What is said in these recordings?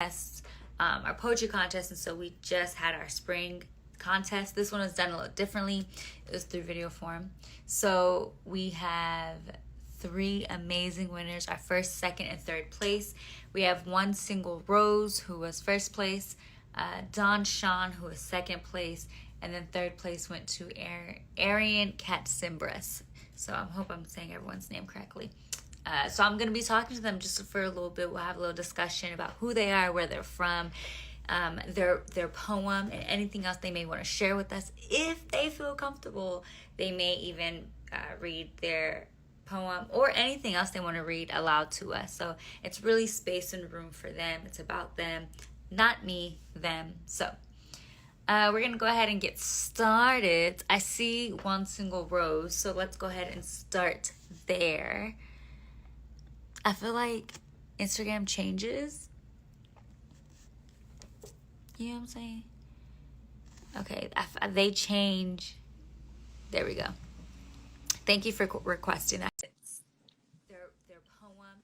our poetry contest, and so we just had our spring contest. This one was done a little differently. It was through video form. So we have three amazing winners, our first, second, and third place. We have one single Rose, who was first place, Don Shuan, who was second place, and then third place went to Arian Katsimbras. So I hope I'm saying everyone's name correctly. So I'm going to be talking to them just for a little bit. We'll have a little discussion about who they are, where they're from, their poem, and anything else they may want to share with us. If they feel comfortable, they may even read their poem or anything else they want to read aloud to us. So it's really space and room for them. It's about them, not me, them. So we're going to go ahead and get started. I see one single Rose, so let's go ahead and start there. I feel like Instagram changes. You know what I'm saying? Okay, they change. There we go. Thank you for requesting that. Their poem.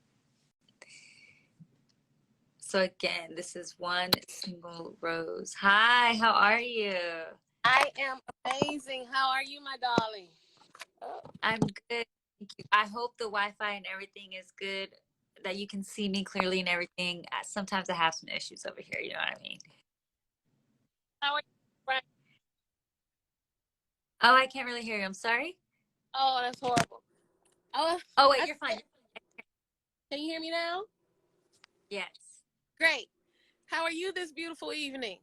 So again, this is one single Rose. Hi, how are you? I am amazing. How are you, my darling? I'm good. Thank you. I hope the Wi-Fi and everything is good, that you can see me clearly and everything. Sometimes I have some issues over here, you know what I mean? How are you? Right. Oh, I can't really hear you. I'm sorry. Oh, that's horrible. Oh, wait, you're fine. Can you hear me now? Yes. Great. How are you this beautiful evening?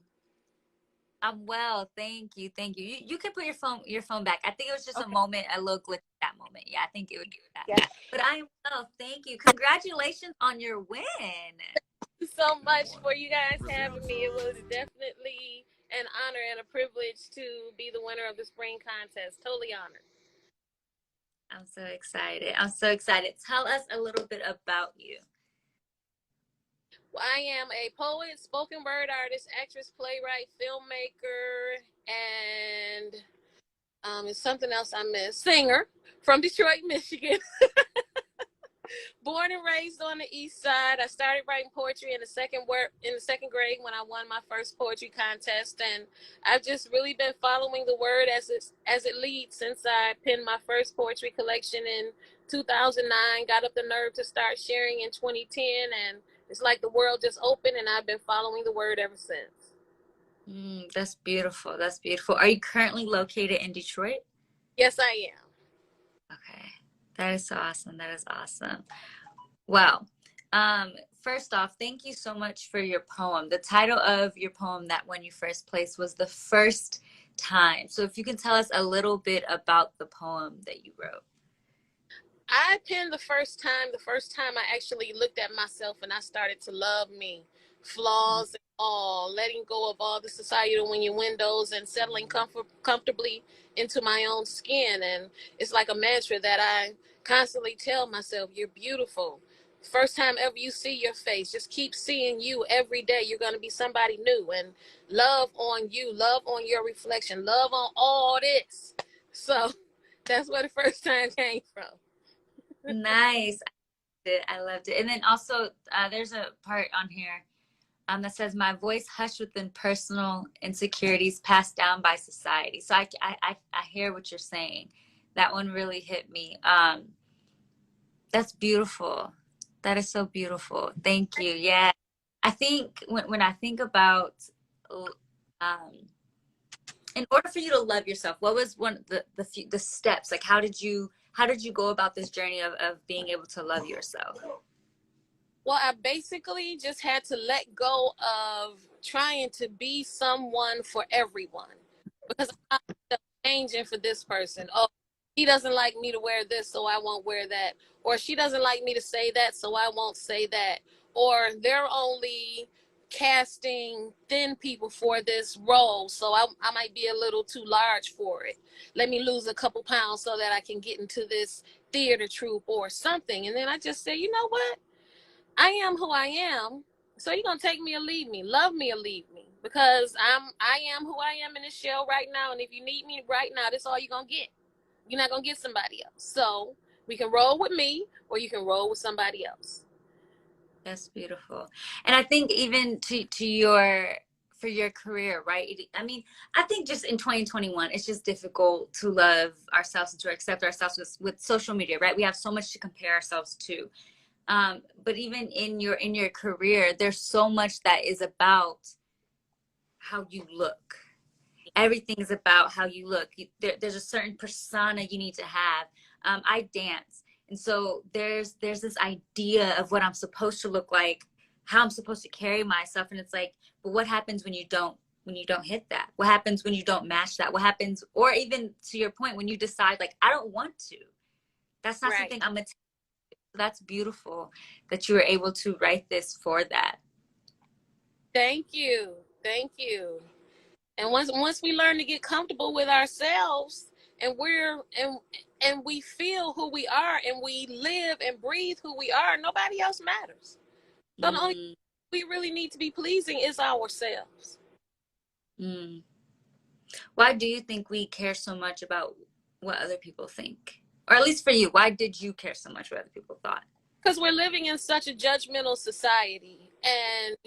I'm well, thank you, thank you. You can put your phone back. I think it was just Okay. a moment, a little glitch at that moment. Yeah, I think it would do that. Yeah. But I am well, thank you. Congratulations on your win. Thank you so much for you guys having me. It was definitely an honor and a privilege to be the winner of the spring contest. Totally honored. I'm so excited. I'm so excited. Tell us a little bit about you. Well, I am a poet, spoken word artist, actress, playwright, filmmaker, and it's something else I missed. Singer from Detroit, Michigan. Born and raised on the East Side. I started writing poetry in the second grade when I won my first poetry contest, and I've just really been following the word as it leads since I penned my first poetry collection in 2009. Got up the nerve to start sharing in 2010, and it's like the world just opened, and I've been following the word ever since. That's beautiful. That's beautiful. Are you currently located in Detroit? Yes, I am. Okay. That is so awesome. That is awesome. Well, first off, thank you so much for your poem. The title of your poem that won you first place was The First Time. So if you can tell us a little bit about the poem that you wrote. I penned the first time I actually looked at myself and I started to love me, flaws and all, letting go of all the societal innuendos and settling comfortably into my own skin. And it's like a mantra that I constantly tell myself, you're beautiful. First time ever you see your face, just keep seeing you every day. You're going to be somebody new, and love on you, love on your reflection, love on all this. So that's where the first time came from. Nice. I loved it. And then also, there's a part on here that says, "My voice hushed within personal insecurities passed down by society." So I hear what you're saying. That one really hit me. That's beautiful. That is so beautiful. Thank you. Yeah. I think when I think about, um, in order for you to love yourself, what was one of the steps? Like, how did you go about this journey of being able to love yourself? Well, I basically just had to let go of trying to be someone for everyone because I'm changing for this person. Oh, he doesn't like me to wear this, so I won't wear that. Or she doesn't like me to say that, so I won't say that. Or they're only casting thin people for this role, so I might be a little too large for it. Let me lose a couple pounds so that I can get into this theater troupe or something. And then I just say, you know what? I am who I am. So you're gonna take me or leave me, love me or leave me, because I am who I am in this show right now. And if you need me right now, that's all you're gonna get. You're not gonna get somebody else. So we can roll with me, or you can roll with somebody else. That's beautiful. And I think even to your for your career, right? I mean, I think just in 2021, it's just difficult to love ourselves and to accept ourselves with social media, right? We have so much to compare ourselves to. But even in your career, there's so much that is about how you look. Everything is about how you look. There's a certain persona you need to have. I dance, and so there's this idea of what I'm supposed to look like, how I'm supposed to carry myself, and it's like, but what happens when you don't hit that? What happens when you don't match that? What happens, or even to your point, when you decide like I don't want to? That's not Right. something I'm. That's beautiful that you were able to write this for that. Thank you. Thank you. And once we learn to get comfortable with ourselves and and we feel who we are and we live and breathe who we are, nobody else matters. So the only Mm, we really need to be pleasing is ourselves. mm. Why do you think we care so much about what other people think? Or at least for you, why did you care so much what other people thought? Because we're living in such a judgmental society. And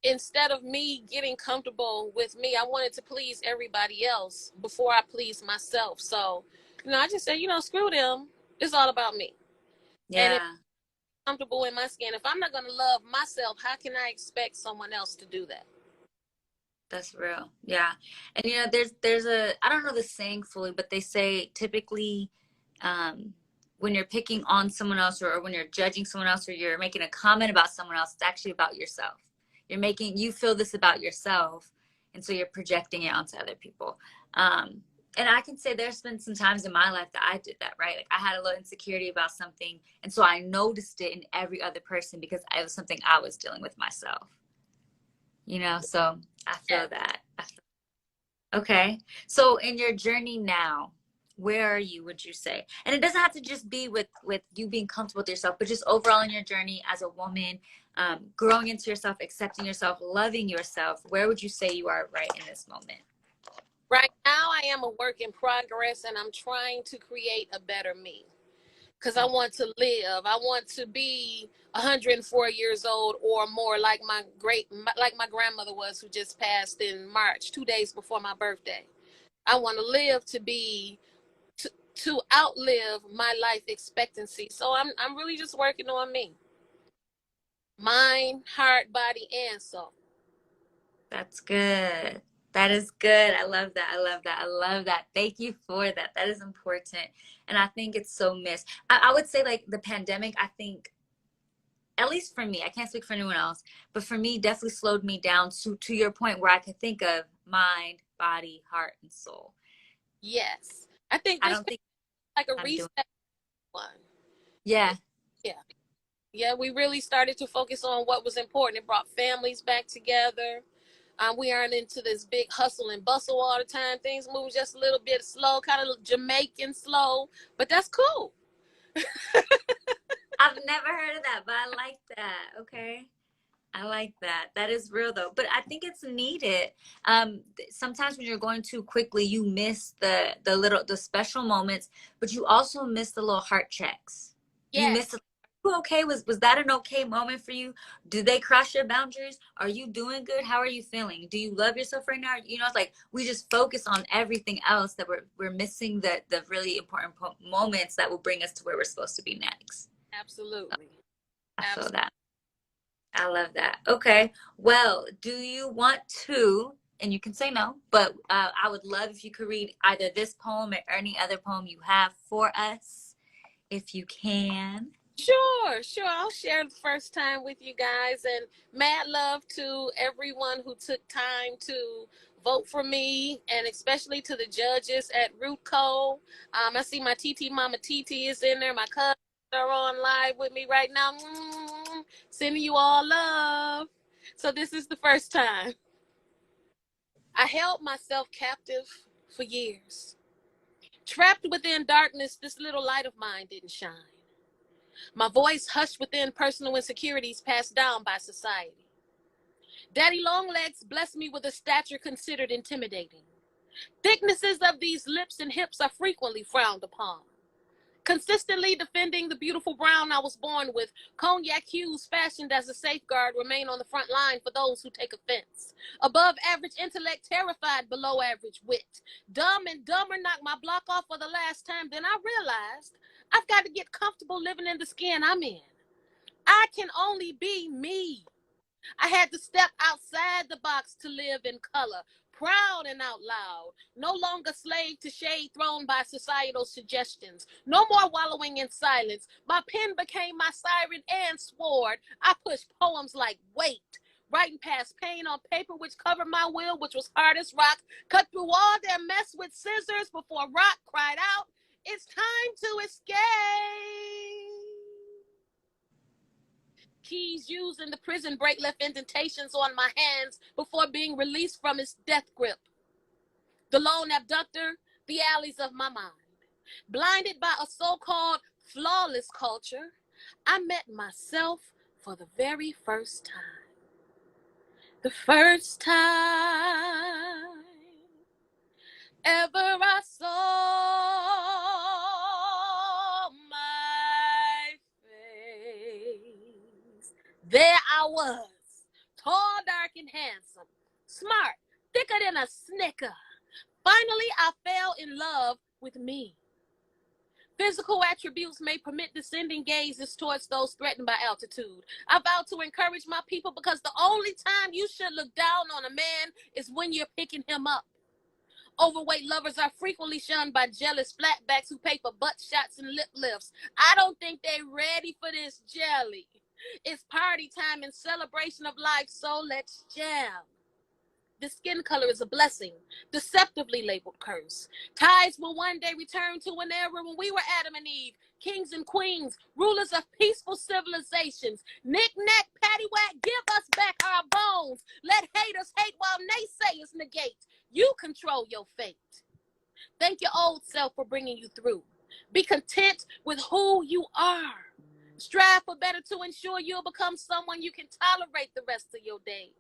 instead of me getting comfortable with me, I wanted to please everybody else before I pleased myself. So, I just said, screw them. It's all about me. And if Yeah, I'm comfortable in my skin, if I'm not going to love myself, how can I expect someone else to do that? that's real. Yeah. And you know, there's a I don't know the saying fully, but they say typically um when you're picking on someone else or when you're judging someone else or you're making a comment about someone else, it's actually about yourself. You feel this about yourself, and so you're projecting it onto other people. And I can say there's been some times in my life that I did that, right? Like I had a little insecurity about something, and so I noticed it in every other person because it was something I was dealing with myself. You know, so I Yeah. feel that. Okay. So in your journey now, where are you, would you say? And it doesn't have to just be with you being comfortable with yourself, but just overall in your journey as a woman, growing into yourself, accepting yourself, loving yourself. Where would you say you are right in this moment? Right now, I am a work in progress and I'm trying to create a better me because I want to live. I want to be 104 years old or more, like like my grandmother was, who just passed in March, 2 days before my birthday. I want to live to outlive my life expectancy. So I'm really just working on me, mind, heart, body, and soul. That's good. That is good. I love that. I love that. I love that. Thank you for that. That is important. And I think it's so missed. I would say like the pandemic, I think at least for me, I can't speak for anyone else, but for me, definitely slowed me down to your point where I could think of mind, body, heart, and soul. Yes, I think I this don't is think like a I'm doing. reset one. Yeah, Yeah. Yeah, we really started to focus on what was important. It brought families back together. We aren't into this big hustle and bustle all the time. Things move just a little bit slow, kind of Jamaican slow, but that's cool. I've never heard of that, but I like that. Okay. I like that. That is real though, but I think it's needed. Sometimes when you're going too quickly, you miss the special moments, but you also miss the little heart checks. You miss Yes, it. You okay? Was that an okay moment for you? Did they cross your boundaries? Are you doing good? How are you feeling? Do you love yourself right now? You know, it's like we just focus on everything else that we're missing the really important moments that will bring us to where we're supposed to be next. absolutely. I feel Absolutely. that. I love that. Okay. Well, do you want to, and you can say no, but I would love if you could read either this poem or any other poem you have for us, if you can. Sure, sure. I'll share the first time with you guys, and mad love to everyone who took time to vote for me, and especially to the judges at Root Co. I see my TT Mama TT is in there. My cousins are on live with me right now. Sending you all love. So this is the first time. I held myself captive for years. Trapped within darkness, this little light of mine didn't shine. My voice hushed within personal insecurities passed down by society. Daddy Longlegs blessed me with a stature considered intimidating. Thicknesses of these lips and hips are frequently frowned upon. Consistently defending the beautiful brown I was born with, cognac hues fashioned as a safeguard remain on the front line for those who take offense. Above average intellect, terrified below average wit. Dumb and dumber knocked my block off for the last time. Then I realized I've got to get comfortable living in the skin I'm in. I can only be me. I had to step outside the box to live in color, proud and out loud, no longer slave to shade thrown by societal suggestions, no more wallowing in silence. My pen became my siren and sword. I pushed poems like weight, writing past pain on paper which covered my will, which was hard as rock, cut through all their mess with scissors before rock cried out, "It's time to escape." Keys used in the prison break left indentations on my hands before being released from its death grip. The lone abductor, the alleys of my mind. Blinded by a so-called flawless culture, I met myself for the very first time. The first time ever I saw my face. There I was, tall, dark, and handsome, smart, thicker than a snicker. Finally, I fell in love with me. Physical attributes may permit descending gazes towards those threatened by altitude. I vow to encourage my people because the only time you should look down on a man is when you're picking him up. Overweight lovers are frequently shunned by jealous flatbacks who pay for butt shots and lip lifts. I don't think they're ready for this jelly. It's party time and celebration of life, so let's jam. The skin color is a blessing, deceptively labeled curse. Ties will one day return to an era when we were Adam and Eve, kings and queens, rulers of peaceful civilizations. Knick-knack, paddywhack, give us back our bones. Let haters hate while naysayers negate. You control your fate. Thank your old self for bringing you through. Be content with who you are. Strive for better to ensure you'll become someone you can tolerate the rest of your days.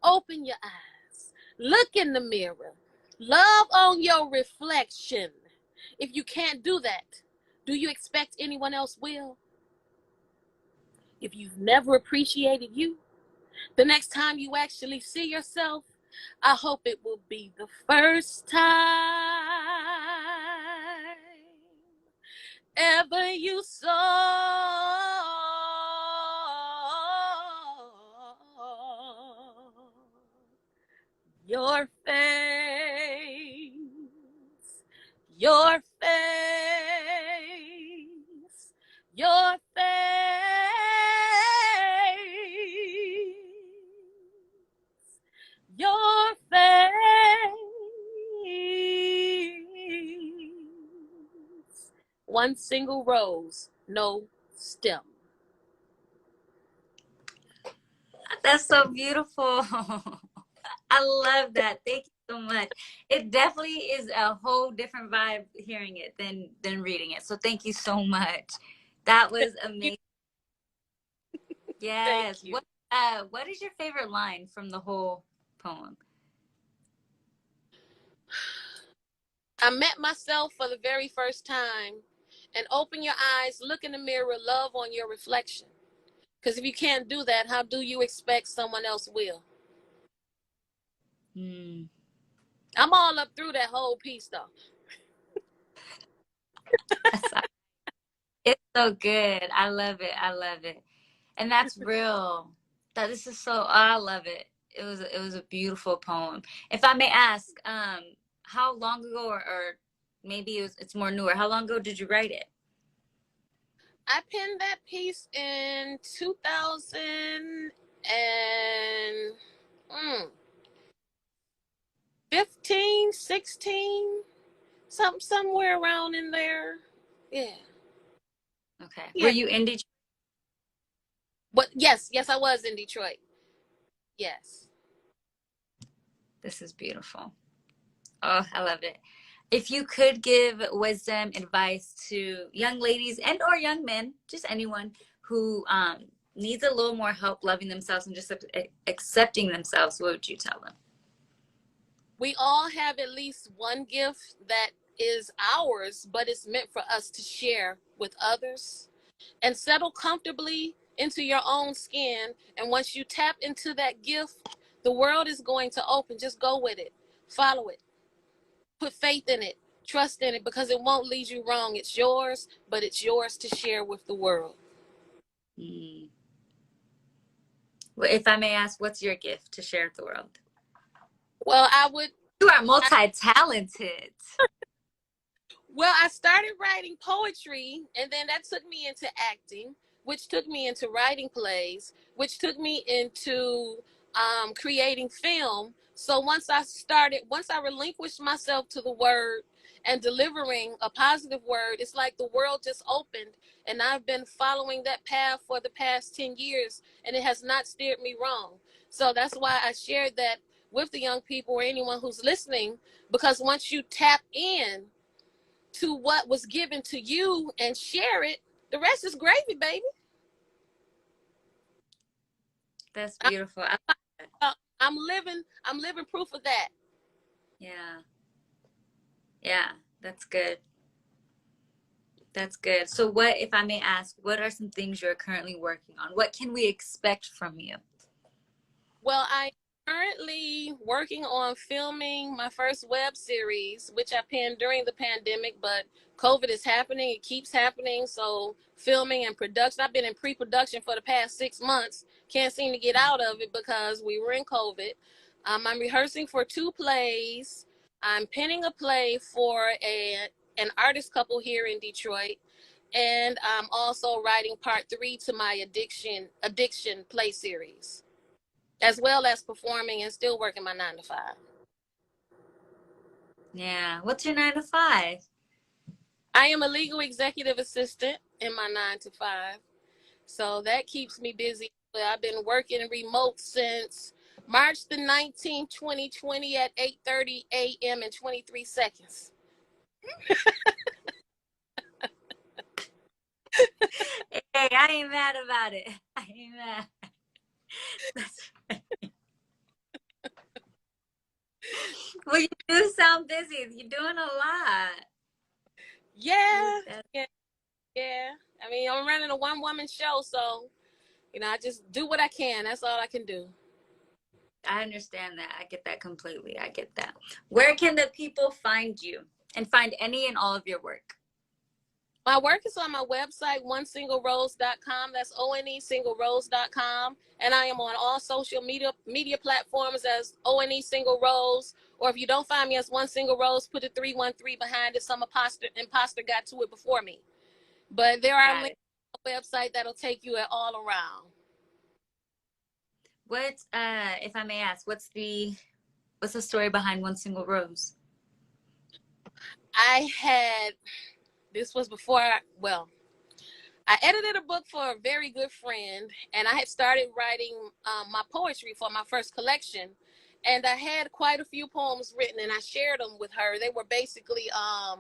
Open your eyes. Look in the mirror. Love on your reflection. If you can't do that, do you expect anyone else will? If you've never appreciated you, the next time you actually see yourself, I hope it will be the first time ever you saw your face, your face, your face, your face. One single rose, no stem. That's so beautiful. I love that. Thank you so much. It definitely is a whole different vibe hearing it than reading it. So thank you so much. That was amazing. Yes. Thank you. What is your favorite line from the whole poem? I met myself for the very first time, and open your eyes, look in the mirror, love on your reflection. Because if you can't do that, how do you expect someone else will? Hmm. I'm all up through that whole piece, though. It's so good. I love it. I love it. And that's real. That this is so I love it. It was a beautiful poem. If I may ask, how long ago or maybe it's more newer. How long ago did you write it? I penned that piece in 2015, 16, somewhere around in there. Yeah. Okay. Yeah. Were you in Detroit? But yes, I was in Detroit. Yes. This is beautiful. Oh, I love it. If you could give wisdom, advice to young ladies and or young men, just anyone who needs a little more help loving themselves and just accepting themselves, what would you tell them? We all have at least one gift that is ours, but it's meant for us to share with others. And settle comfortably into your own skin. And once you tap into that gift, the world is going to open. Just go with it. Follow it. Put faith in it. Trust in it, because it won't lead you wrong. It's yours, but it's yours to share with the world. Mm. Well, if I may ask, what's your gift to share with the world? Well, You are multi-talented. Well, I started writing poetry, and then that took me into acting, which took me into writing plays, which took me into creating film. So once I relinquished myself to the word and delivering a positive word, it's like the world just opened, and I've been following that path for the past 10 years, and it has not steered me wrong. So that's why I shared that with the young people or anyone who's listening, because once you tap in to what was given to you and share it, the rest is gravy, baby. That's beautiful. I'm living proof of that. Yeah. Yeah, that's good. That's good. So what, if I may ask, what are some things you're currently working on? What can we expect from you? Well, I'm currently working on filming my first web series, which I penned during the pandemic, but COVID is happening. It keeps happening. So filming and production, I've been in pre-production for the past 6 months. Can't seem to get out of it because we were in COVID. I'm rehearsing for 2 plays. I'm penning a play for an artist couple here in Detroit. And I'm also writing part 3 to my addiction play series, as well as performing and still working my 9 to 5. Yeah. What's your 9 to 5? I am a legal executive assistant in my 9 to 5. So that keeps me busy. I've been working remote since March the 19th, 2020 at 8:30 a.m. and 23 seconds. Hey, I ain't mad about it. I ain't mad. That's right. Well, you do sound busy. You're doing a lot. Yeah, yeah, yeah. I mean, I'm running a one-woman show, so, I just do what I can. That's all I can do. I understand that. I get that completely. I get that. Where can the people find you and find any and all of your work? My work is on my website, onesinglerose.com. That's onesinglerose.com. And I am on all social media platforms as ONE Single Rose. Or if you don't find me as One Single Rose, put a 313 behind it. Some imposter got to it before me. But there are links on the website that'll take you all around. What, if I may ask, what's the story behind One Single Rose? This was before, I edited a book for a very good friend, and I had started writing my poetry for my first collection. And I had quite a few poems written, and I shared them with her. They were basically, I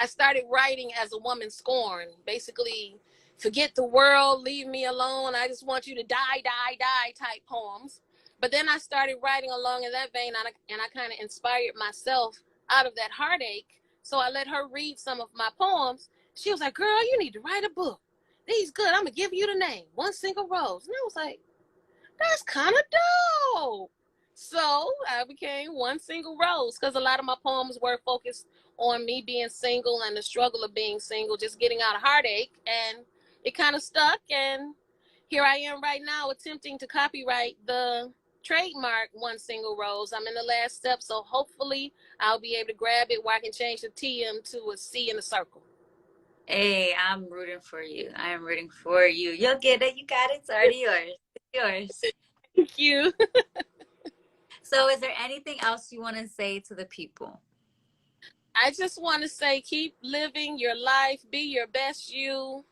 started writing as a woman scorned. Basically, forget the world, leave me alone. I just want you to die, die, die type poems. But then I started writing along in that vein, and I kind of inspired myself out of that heartache. So I let her read some of my poems. She was like, girl, you need to write a book. These good. I'm going to give you the name, One Single Rose. And I was like, that's kind of dope. So I became One Single Rose because a lot of my poems were focused on me being single and the struggle of being single, just getting out of heartache. And it kind of stuck. And here I am right now attempting to copyright the trademark One Single Rose. I'm in the last step. So hopefully I'll be able to grab it where I can change the TM to a C in a circle. Hey, I'm rooting for you. I am rooting for you. You'll get it. You got it. It's already yours. It's yours. Thank you. So is there anything else you want to say to the people? I just want to say, keep living your life. Be your best you.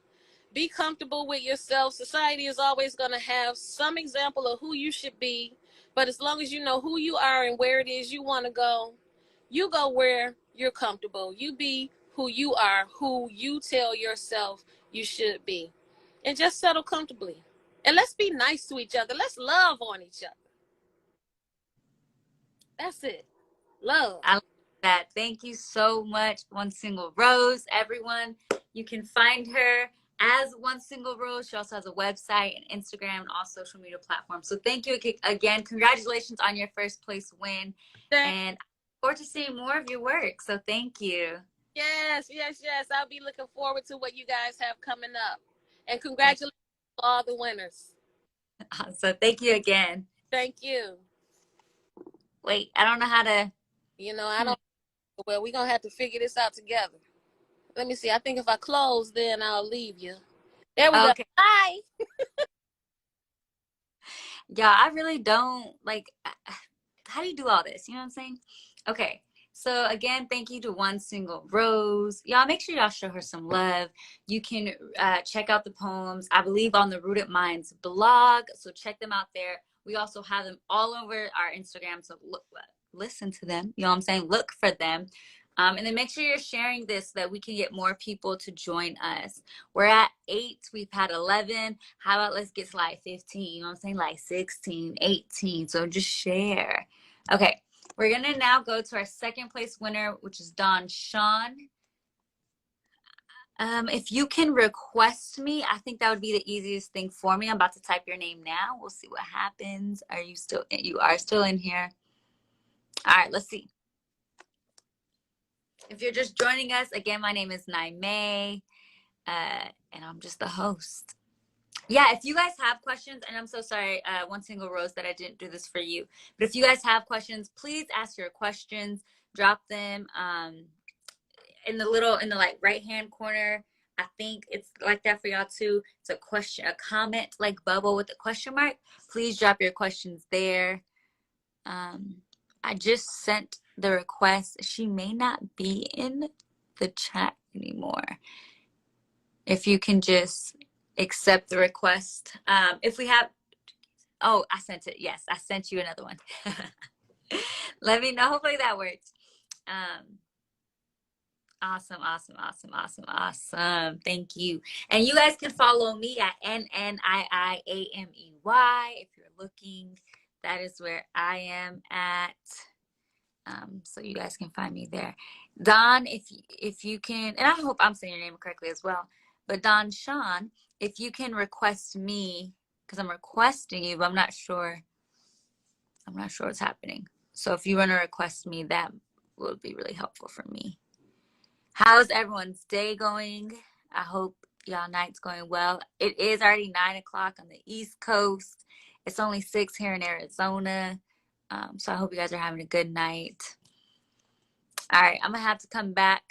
Be comfortable with yourself. Society is always going to have some example of who you should be. But as long as you know who you are and where it is you want to go, you go where you're comfortable. You be who you are, who you tell yourself you should be. And just settle comfortably. And let's be nice to each other. Let's love on each other. That's it. Love. that. Thank you so much, One Single Rose. Everyone, you can find her as One Single Rose. She also has a website and Instagram and all social media platforms. So thank you again. Congratulations on your first place win. And I look forward to seeing more of your work. So thank you. Yes. I'll be looking forward to what you guys have coming up. And congratulations to all the winners. So thank you again. Thank you. Wait, I don't know how to. I don't. Well, we're going to have to figure this out together. Let me see. I think if I close, then I'll leave you. There we go. Bye. Yeah, I really don't like. How do you do all this? You know what I'm saying? Okay. So again, thank you to One Single Rose. Y'all make sure y'all show her some love. You can check out the poems, I believe, on the Rooted Minds blog. So check them out there. We also have them all over our Instagram. So listen to them. You know what I'm saying? Look for them. And then make sure you're sharing this so that we can get more people to join us. We're at 8. We've had 11. How about let's get to like 15? You know what I'm saying? Like 16, 18. So just share. Okay. We're going to now go to our second place winner, which is Don Shuan. If you can request me, I think that would be the easiest thing for me. I'm about to type your name now. We'll see what happens. You are still in here. All right, let's see. If you're just joining us, again, my name is Niamey, and I'm just the host. Yeah, if you guys have questions, and I'm so sorry, One Single Rose, that I didn't do this for you, but if you guys have questions, please ask your questions. Drop them in the like right-hand corner. I think it's like that for y'all too. It's a question, a comment like bubble with a question mark. Please drop your questions there. I just sent the request. She may not be in the chat anymore. If you can just accept the request. If we have, oh, I sent it. Yes, I sent you another one. Let me know. Hopefully that works. Awesome. Thank you. And you guys can follow me at NNIIAMEY if you're looking. That is where I am at. So you guys can find me there. Don, if you can, and I hope I'm saying your name correctly as well, but Don Shuan, if you can request me, because I'm requesting you, but I'm not sure what's happening. So if you want to request me, that would be really helpful for me. How's everyone's day going? I hope y'all night's going well. It is already 9 o'clock on the East Coast. It's only 6 here in Arizona. So I hope you guys are having a good night. All right, I'm going to have to come back,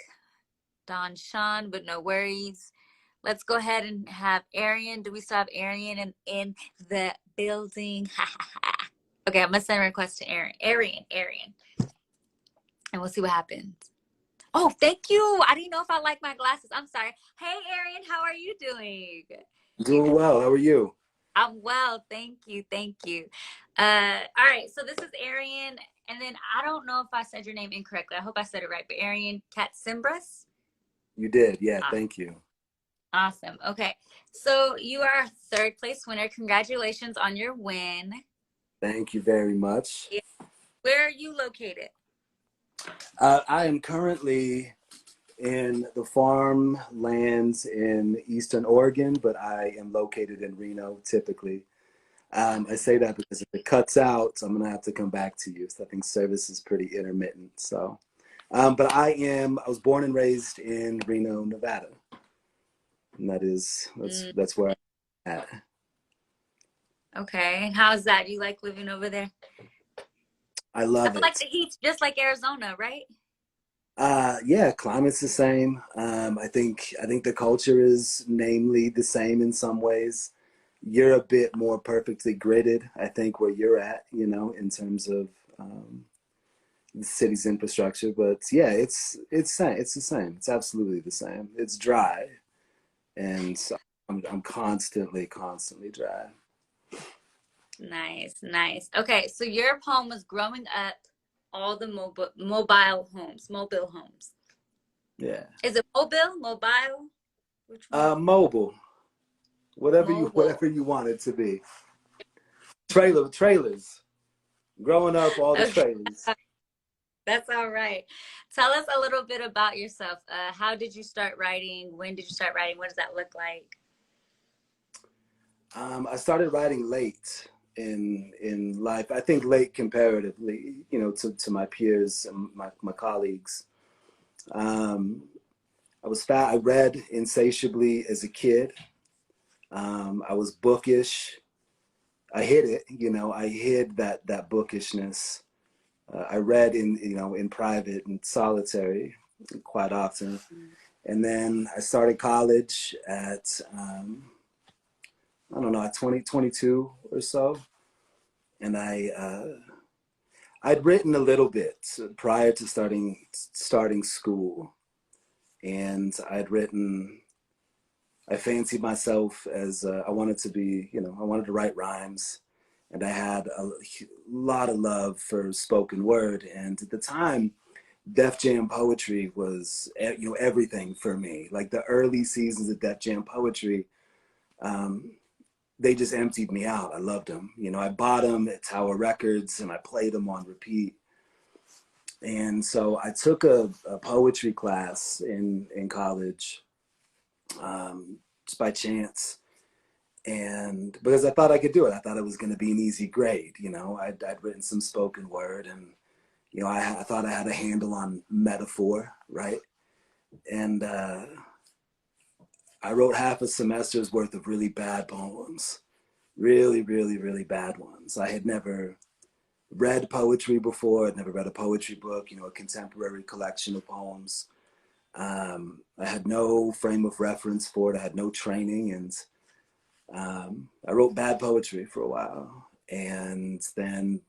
Don Shuan, but no worries. Let's go ahead and have Arian. Do we still have Arian in the building? Okay, I'm going to send a request to Arian. And we'll see what happens. Oh, thank you. I didn't know if I like my glasses. I'm sorry. Hey, Arian, how are you doing? Doing well. How are you? I'm well. Thank you. All right. So this is Arian. And then I don't know if I said your name incorrectly. I hope I said it right. But Arian Katsimbras? You did. Yeah. Thank you. Awesome. Okay. So you are a 3rd place winner. Congratulations on your win. Thank you very much. Yeah. Where are you located? I am currently in the farmlands in Eastern Oregon, but I am located in Reno typically. I say that because if it cuts out, I'm going to have to come back to you. So I think service is pretty intermittent. So, but I was born and raised in Reno, Nevada. And that's where I'm at. Okay. And how's that? You like living over there? I love it. I feel like the heat's just like Arizona, right? Yeah, climate's the same. I think the culture is namely the same in some ways. You're a bit more perfectly gridded, I think, where you're at, in terms of the city's infrastructure. But yeah, it's the same. It's absolutely the same. It's dry, and so I'm constantly dry. Nice. Okay, so your poem was growing up all the mobile homes. Yeah. Is it mobile? Which one? Mobile. Whatever you want it to be. Trailers. Growing up, all the trailers. That's all right. Tell us a little bit about yourself. How did you start writing? When did you start writing? What does that look like? I started writing late in life. I think late comparatively, to my peers and my colleagues. Um, I was fat. I read insatiably as a kid. I was bookish. I hid it, I hid that bookishness. I read in private and solitary quite often. And then I started college at, I don't know, at 22 or so. And I'd written a little bit prior to starting school. And I fancied myself as, I wanted to be, I wanted to write rhymes. And I had a lot of love for spoken word. And at the time, Def Jam poetry was, everything for me. Like the early seasons of Def Jam poetry, they just emptied me out. I loved them. I bought them at Tower Records and I played them on repeat. And so I took a poetry class in college, just by chance. And because I thought I could do it, I thought it was going to be an easy grade. I'd written some spoken word, and I thought I had a handle on metaphor, right? And I wrote half a semester's worth of really bad poems, really, really, really bad ones. I had never read poetry before. I'd never read a poetry book, a contemporary collection of poems. I had no frame of reference for it. I had no training, and I wrote bad poetry for a while. And then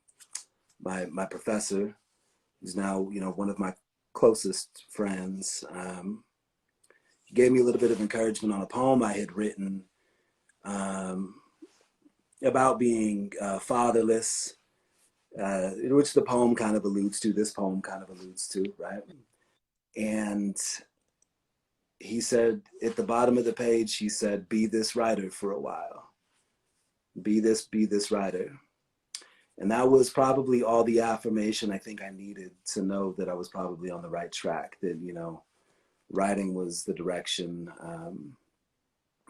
my professor, who's now, one of my closest friends, he gave me a little bit of encouragement on a poem I had written about being fatherless, which the poem kind of alludes to, this poem kind of alludes to, right? And he said, at the bottom of the page, he said, be this writer for a while. Be this writer. And that was probably all the affirmation I think I needed to know that I was probably on the right track, that, writing was the direction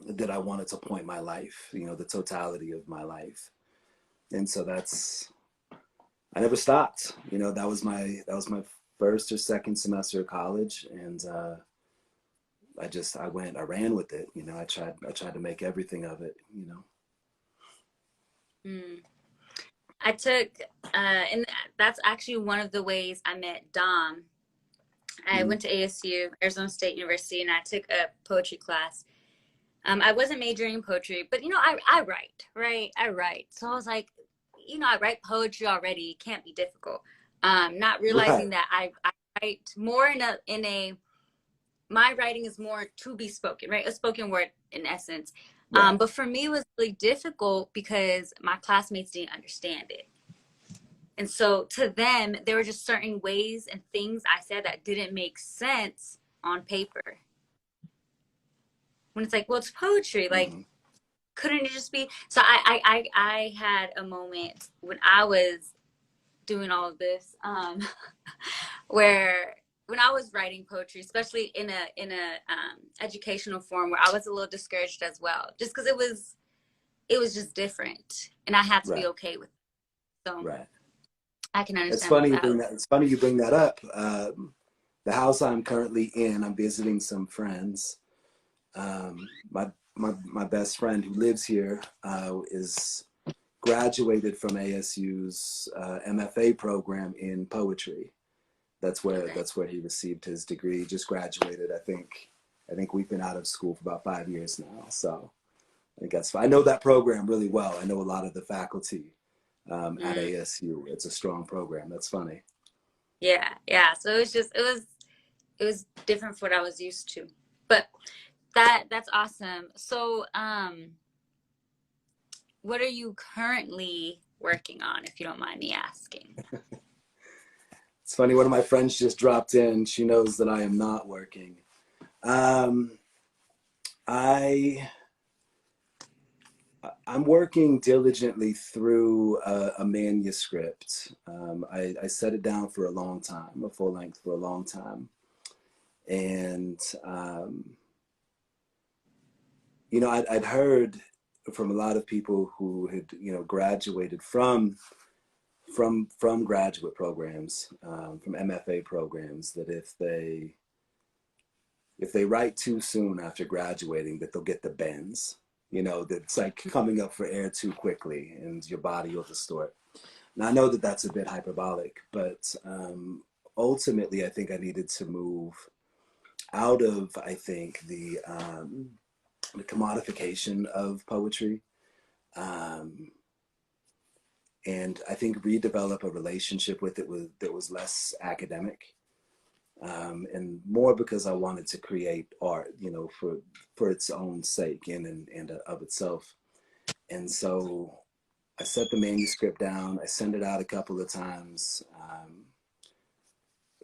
that I wanted to point my life, the totality of my life. And so I never stopped. That was my first or second semester of college. And I ran with it. I tried to make everything of it, I took, and that's actually one of the ways I met Dom. I went to ASU, Arizona State University, and I took a poetry class. I wasn't majoring in poetry, but I write, right? I write. So I was like, I write poetry already. It can't be difficult. Not realizing that I write more in a my writing is more to be spoken, right? A spoken word in essence. Right. But for me, it was really difficult because my classmates didn't understand it. And so to them, there were just certain ways and things I said that didn't make sense on paper. When it's like, well, it's poetry. Like, couldn't it just be? So I had a moment when I was doing all of this, where when I was writing poetry, especially in a educational form, where I was a little discouraged as well, just because it was just different, and I had to be okay with it. So I can understand. It's funny you bring that up. The house I'm currently in, I'm visiting some friends. My best friend who lives here is graduated from ASU's MFA program in poetry. That's where he received his degree. He just graduated. I think we've been out of school for about 5 years now. So I think that's fine. I know that program really well. I know a lot of the faculty at ASU. It's a strong program. That's funny. Yeah. So it was different from what I was used to, but that's awesome. So what are you currently working on, if you don't mind me asking? It's funny, one of my friends just dropped in. She knows that I am not working. I'm working diligently through a manuscript. I set it down for a long time, a full length for a long time. And, you know, I'd heard from a lot of people who had, you know, graduated from graduate programs, from MFA programs, that if they write too soon after graduating, that they'll get the bends. You know, that's like coming up for air too quickly, and your body will distort. And I know that that's a bit hyperbolic, but ultimately, I think I needed to move out of, I think, the commodification of poetry, um, and I think redevelop a relationship with it that was less academic, and more because I wanted to create art, you know, for its own sake and of itself. And so I set the manuscript down. I sent it out a couple of times.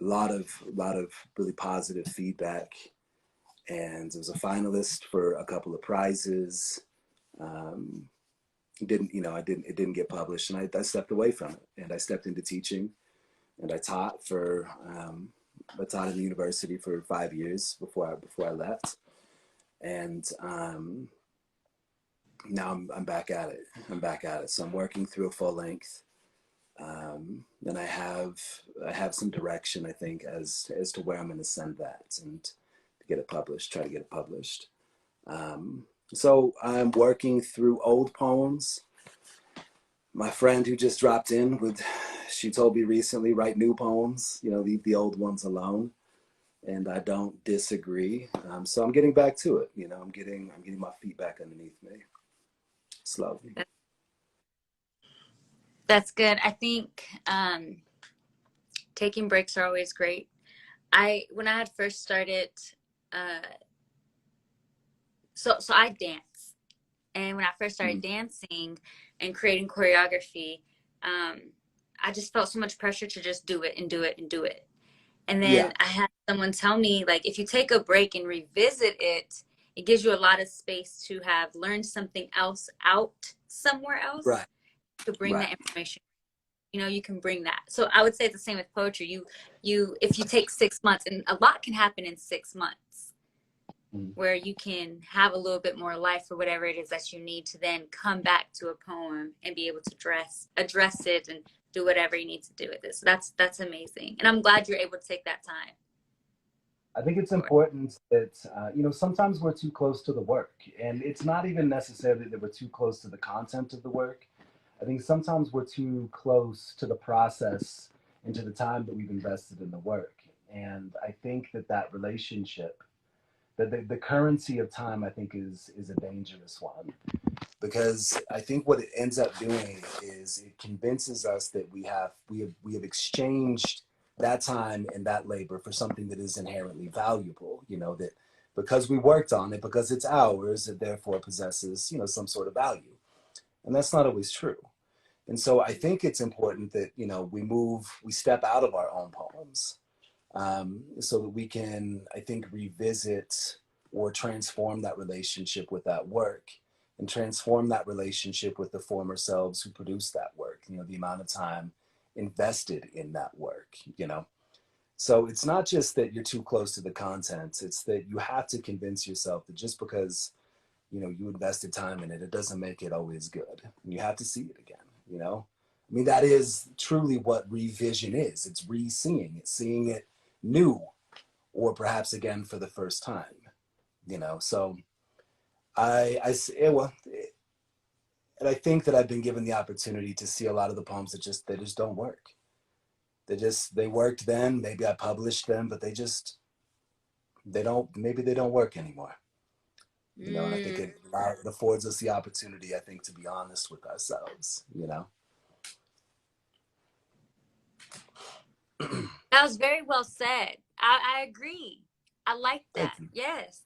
A lot of really positive feedback, and I was a finalist for a couple of prizes. Um, didn't you know I didn't It didn't get published, and I stepped away from it, and I stepped into teaching, and I taught in the university for 5 years before I left, and now I'm back at it. I'm back at it. So I'm working through a full length. And I have some direction, I think, as to where I'm going to send that and to get it published. Try to get it published. So I'm working through old poems. My friend who just dropped in she told me recently, write new poems. You know, leave the old ones alone. And I don't disagree. So I'm getting back to it. You know, I'm getting my feet back underneath me slowly. That's good. I think taking breaks are always great. When I had first started, uh, so I dance, and when I first started dancing and creating choreography, I just felt so much pressure to just do it and do it and do it. And Yeah. then I had someone tell me, like, if you take a break and revisit it, it gives you a lot of space to have learned something else out somewhere else Right. to bring Right. that information. You know, you can bring that. So I would say it's the same with poetry. If you take 6 months, and a lot can happen in 6 months, where you can have a little bit more life or whatever it is that you need to then come back to a poem and be able to address it and do whatever you need to do with it. So that's amazing. And I'm glad you're able to take that time. I think it's For it. important that, you know, sometimes we're too close to the work, and it's not even necessarily that we're too close to the content of the work. I think sometimes we're too close to the process and to the time that we've invested in the work. And I think that relationship, that the currency of time, I think is a dangerous one, Because I think what it ends up doing is it convinces us that we have exchanged that time and that labor for something that is inherently valuable. You know, that because we worked on it, because it's ours, it therefore possesses, you know, some sort of value. And that's not always true. And so I think it's important that, you know, we step out of our own poems, so that we can, I think, revisit or transform that relationship with that work, and transform that relationship with the former selves who produced that work, you know, the amount of time invested in that work, you know. So it's not just that you're too close to the content, it's that you have to convince yourself that just because, you know, you invested time in it, it doesn't make it always good. You have to see it again, you know. I mean, that is truly what revision is. It's re-seeing it, seeing it new, or perhaps again for the first time, you know. So well, and I think that I've been given the opportunity to see a lot of the poems they just don't work. They worked then, maybe I published them, but they don't work anymore, you know. And I think it affords us the opportunity, I think, to be honest with ourselves, you know. That was very well said. I agree. I like Thank that. you. Yes.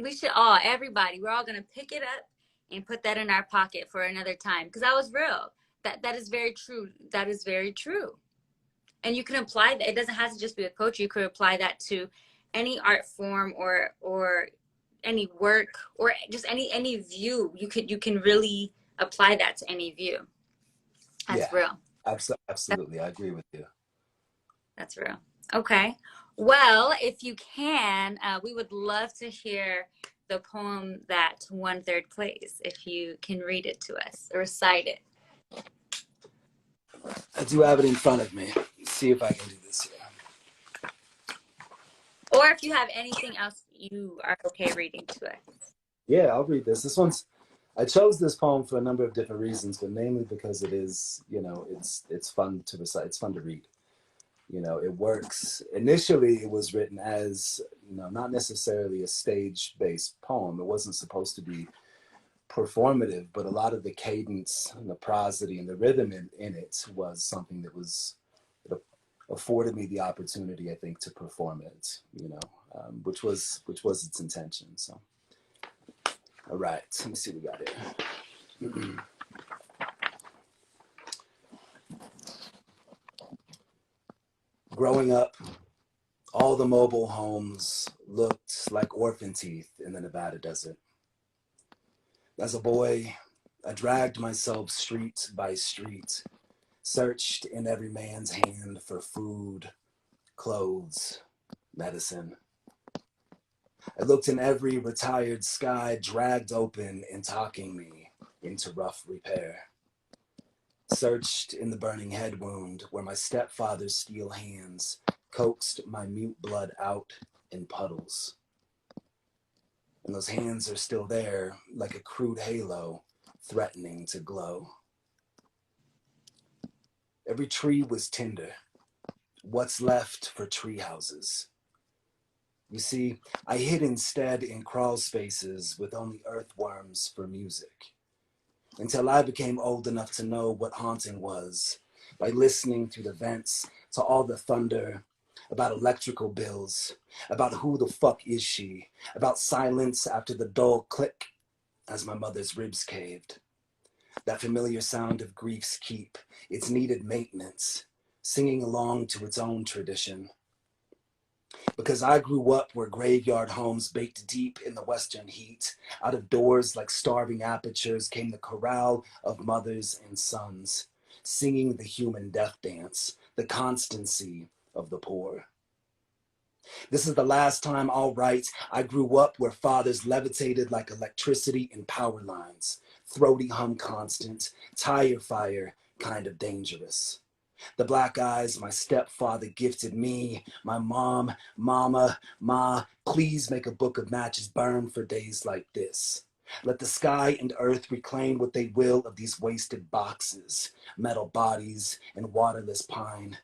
We should everybody, we're all going to pick it up and put that in our pocket for another time. Because that was real. That is very true. That is very true. And you can apply that. It doesn't have to just be with poetry. You could apply that to any art form or any work or just any view, you can really apply that to any view. That's Yeah, real. absolutely. I agree with you. That's real. Okay. Well, if you can, we would love to hear the poem that won third place. If you can read it to us or recite it. I do have it in front of me. Let's see if I can do this here. Or if you have anything else you are okay reading to us. Yeah, I'll read this. I chose this poem for a number of different reasons, but mainly because it is, it's fun to recite. It's fun to read. It works. Initially, it was written as, not necessarily a stage-based poem. It wasn't supposed to be performative, but a lot of the cadence and the prosody and the rhythm in it was something that it afforded me the opportunity, I think, to perform it, which was its intention. So, all right, let me see what we got here. Growing up, all the mobile homes looked like orphan teeth in the Nevada desert. As a boy, I dragged myself street by street, searched in every man's hand for food, clothes, medicine. I looked in every retired sky, dragged open and talking me into rough repair. Searched in the burning head wound where my stepfather's steel hands coaxed my mute blood out in puddles. And those hands are still there like a crude halo threatening to glow. Every tree was tinder, what's left for tree houses. You see, I hid instead in crawl spaces with only earthworms for music, until I became old enough to know what haunting was by listening through the vents to all the thunder about electrical bills, about who the fuck is she, about silence after the dull click as my mother's ribs caved. That familiar sound of grief's keep, its needed maintenance, singing along to its own tradition. Because I grew up where graveyard homes baked deep in the western heat, out of doors like starving apertures came the chorale of mothers and sons, singing the human death dance, the constancy of the poor. This is the last time I'll write. I grew up where fathers levitated like electricity in power lines, throaty hum constant, tire fire kind of dangerous. The black eyes my stepfather gifted me, my mom, mama, ma, please make a book of matches burn for days like this. Let the sky and earth reclaim what they will of these wasted boxes, metal bodies, and waterless pine.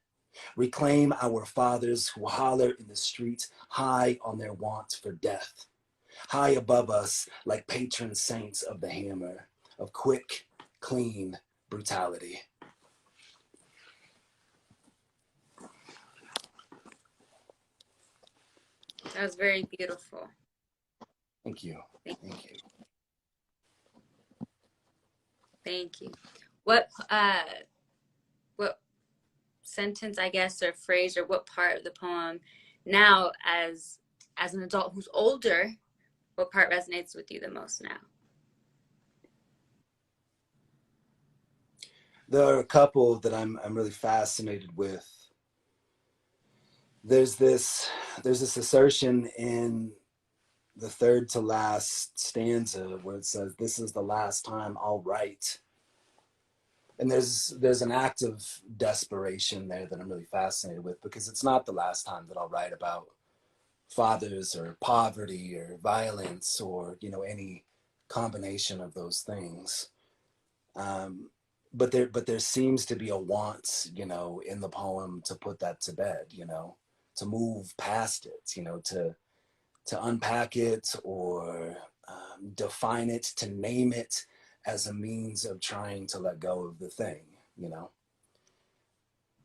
Reclaim our fathers who holler in the street high on their want for death. High above us like patron saints of the hammer, of quick, clean brutality. That was very beautiful. Thank you. Thank you. Thank you. What sentence, I guess, or phrase, or what part of the poem now as an adult who's older, what part resonates with you the most now? There are a couple that I'm really fascinated with. There's this assertion in the third to last stanza where it says, "This is the last time I'll write." And there's an act of desperation there that I'm really fascinated with, because it's not the last time that I'll write about fathers or poverty or violence or, any combination of those things. But there seems to be a want, in the poem to put that to bed, to move past it, to unpack it or define it, to name it as a means of trying to let go of the thing,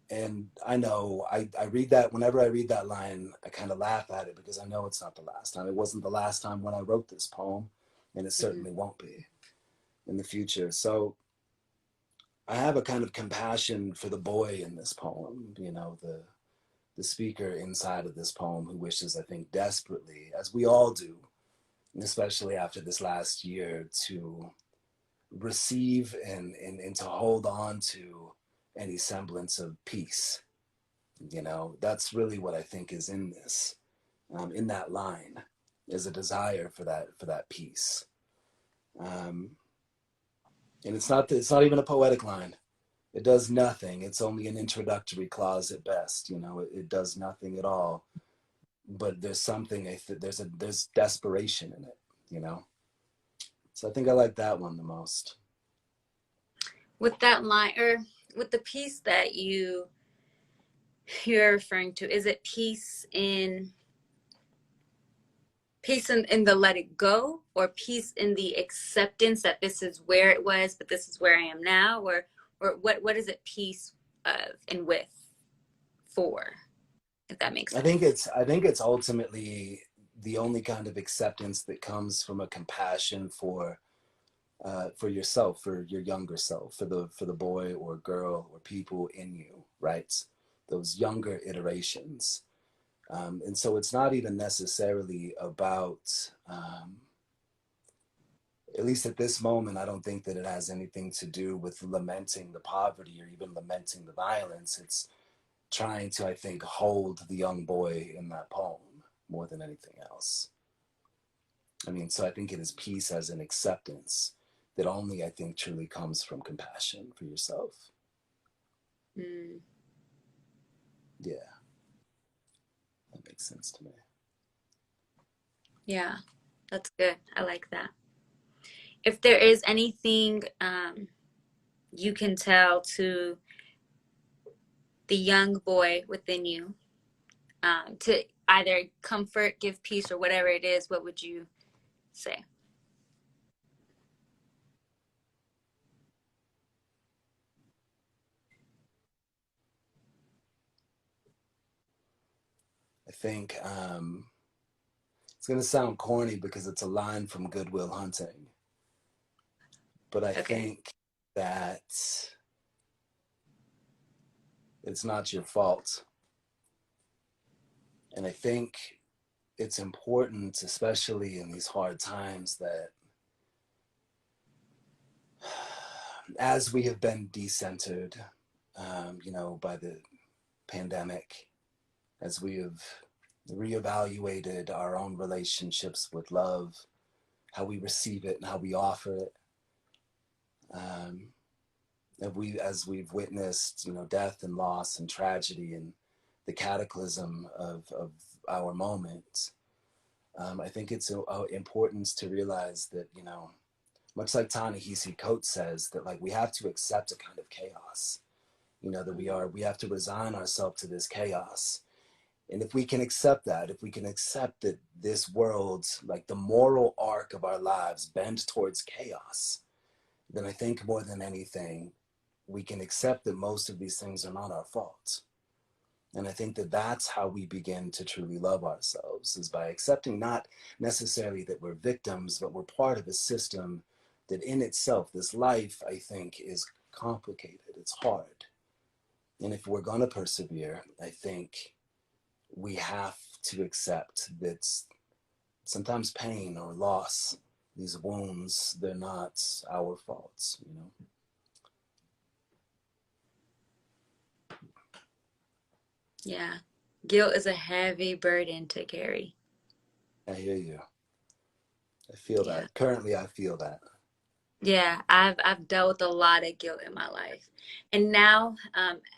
And I know I read that, whenever I read that line, I kind of laugh at it because I know it's not the last time. It wasn't the last time when I wrote this poem, and it certainly won't be in the future. So I have a kind of compassion for the boy in this poem, the speaker inside of this poem who wishes, I think, desperately, as we all do, especially after this last year, to receive and to hold on to any semblance of peace. You know, that's really what I think is in this, in that line, is a desire for that peace. And it's not even a poetic line. It does nothing. It's only an introductory clause at best. You know, it does nothing at all. But there's something. There's desperation in it. You know. So I think I like that one the most. With that line, or with the piece that you're referring to, is it peace in the let it go, or peace in the acceptance that this is where it was, but this is where I am now, or what is it peace of and with for, if that makes sense? I think it's ultimately the only kind of acceptance that comes from a compassion for yourself, for your younger self, for the boy or girl or people in you, right? Those younger iterations. And so it's not even necessarily about, at least at this moment, I don't think that it has anything to do with lamenting the poverty or even lamenting the violence. It's trying to, I think, hold the young boy in that poem more than anything else. I mean, so I think it is peace as an acceptance that only, I think, truly comes from compassion for yourself. Mm. Yeah, that makes sense to me. Yeah, that's good. I like that. If there is anything you can tell to the young boy within you, to either comfort, give peace, or whatever it is, what would you say? I think it's going to sound corny because it's a line from Good Will Hunting, but I Okay. think that it's not your fault. And I think it's important, especially in these hard times, that as we have been decentered, you know, by the pandemic, as we have reevaluated our own relationships with love, how we receive it and how we offer it, as we've witnessed, you know, death and loss and tragedy and the cataclysm of our moment, I think it's important to realize that, you know, much like Ta-Nehisi Coates says, that like we have to accept a kind of chaos, you know, that we have to resign ourselves to this chaos. And if we can accept that, if we can accept that this world, like the moral arc of our lives, bend towards chaos, then I think more than anything, we can accept that most of these things are not our fault. And I think that that's how we begin to truly love ourselves, is by accepting not necessarily that we're victims, but we're part of a system that in itself, this life, I think, is complicated. It's hard. And if we're going to persevere, I think we have to accept that sometimes pain or loss, these wounds, they're not our faults, you know? Yeah. Guilt is a heavy burden to carry. I hear you. I feel Yeah. that. Currently, I feel that. Yeah, I've dealt with a lot of guilt in my life. And now,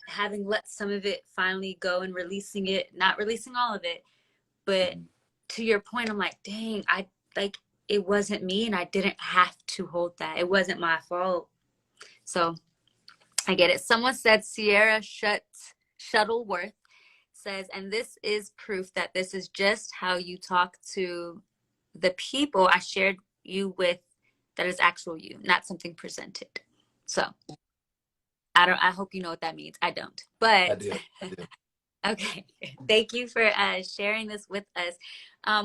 having let some of it finally go and releasing it, not releasing all of it, but Mm-hmm. to your point, I'm like, dang, like it wasn't me and I didn't have to hold that. It wasn't my fault. So I get it. Someone said Shuttleworth says, and this is proof that this is just how you talk to the people I shared you with, that is actual you, not something presented. So I hope you know what that means. I don't. I But do. I do. okay. Thank you for sharing this with us.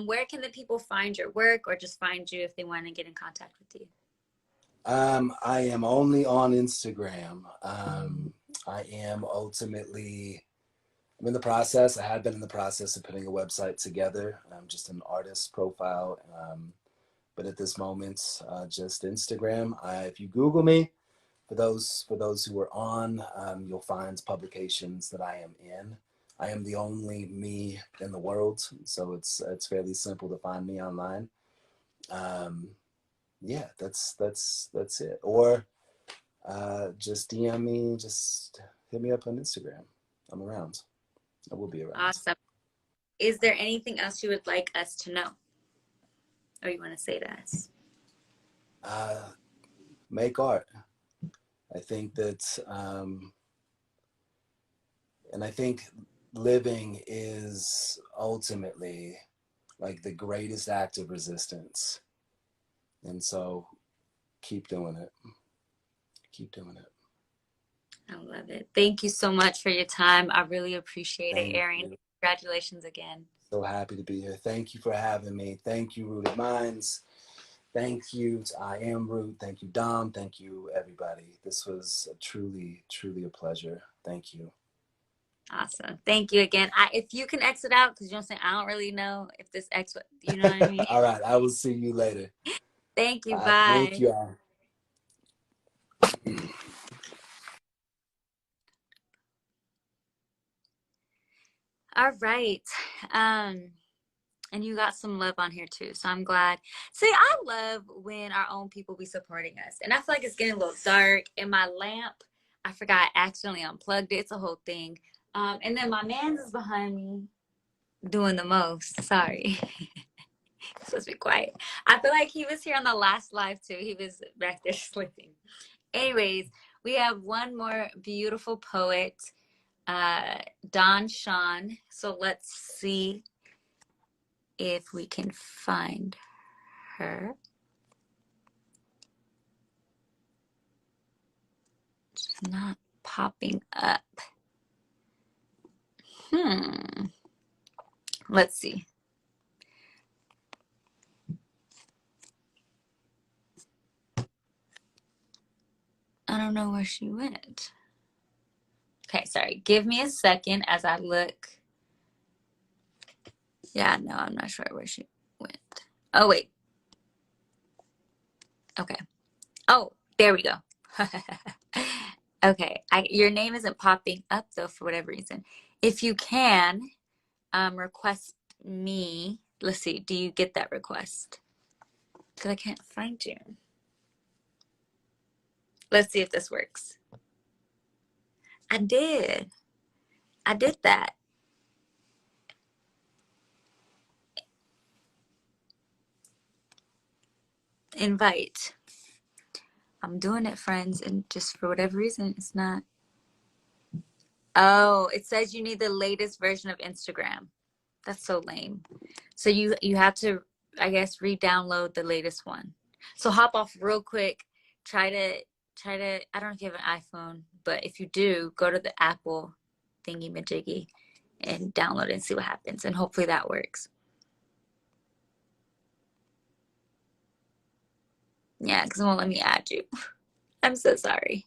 Where can the people find your work, or just find you if they want to get in contact with you? I am only on Instagram. I am ultimately, I'm in the process. I had been in the process of putting a website together. I'm just an artist profile. but at this moment, just Instagram. If you Google me, for those who are on, you'll find publications that I am in. I am the only me in the world, so it's fairly simple to find me online. Yeah, that's it. Or just DM me, just hit me up on Instagram. I'm around. I will be around. Awesome. Is there anything else you would like us to know, or you want to say to us? Make art. I think that, and I think living is ultimately like the greatest act of resistance. And so keep doing it. Keep doing it. I love it. Thank you so much for your time. I really appreciate it, Thank Arian. you. Congratulations again. So happy to be here. Thank you for having me. Thank you, Rooted Minds. Thank you to I Am Root. Thank you, Dom. Thank you, everybody. This was truly, truly a pleasure. Thank you. Awesome. Thank you again. If you can exit out, because you know what I'm saying, I don't really know if this exit, you know what I mean? All right. I will see you later. Thank you. Bye. Thank you all. All right. And you got some love on here too, so I'm glad. See, I love when our own people be supporting us, and I feel like it's getting a little dark. And my lamp, I forgot, I accidentally unplugged it. It's a whole thing. And then my man's is behind me doing the most. Sorry. Supposed to be quiet. I feel like he was here on the last live too. He was back there sleeping. Anyways, we have one more beautiful poet, Shuan. So let's see if we can find her. It's not popping up. Let's see. I don't know where she went. Okay, sorry. Give me a second as I look. Yeah, no, I'm not sure where she went. Oh, wait. Okay. Oh, there we go. Okay. Your name isn't popping up, though, for whatever reason. If you can, request me. Let's see. Do you get that request? Because I can't find you. Let's see if this works. I did. I did that. Invite. I'm doing it, friends, and just for whatever reason, it's not. Oh, it says you need the latest version of Instagram. That's so lame. So you have to, I guess, re-download the latest one. So hop off real quick. Try to. I don't know if you have an iPhone, but if you do, go to the Apple thingy majiggy and download it and see what happens. And hopefully that works. Yeah, because it won't let me add you. I'm so sorry.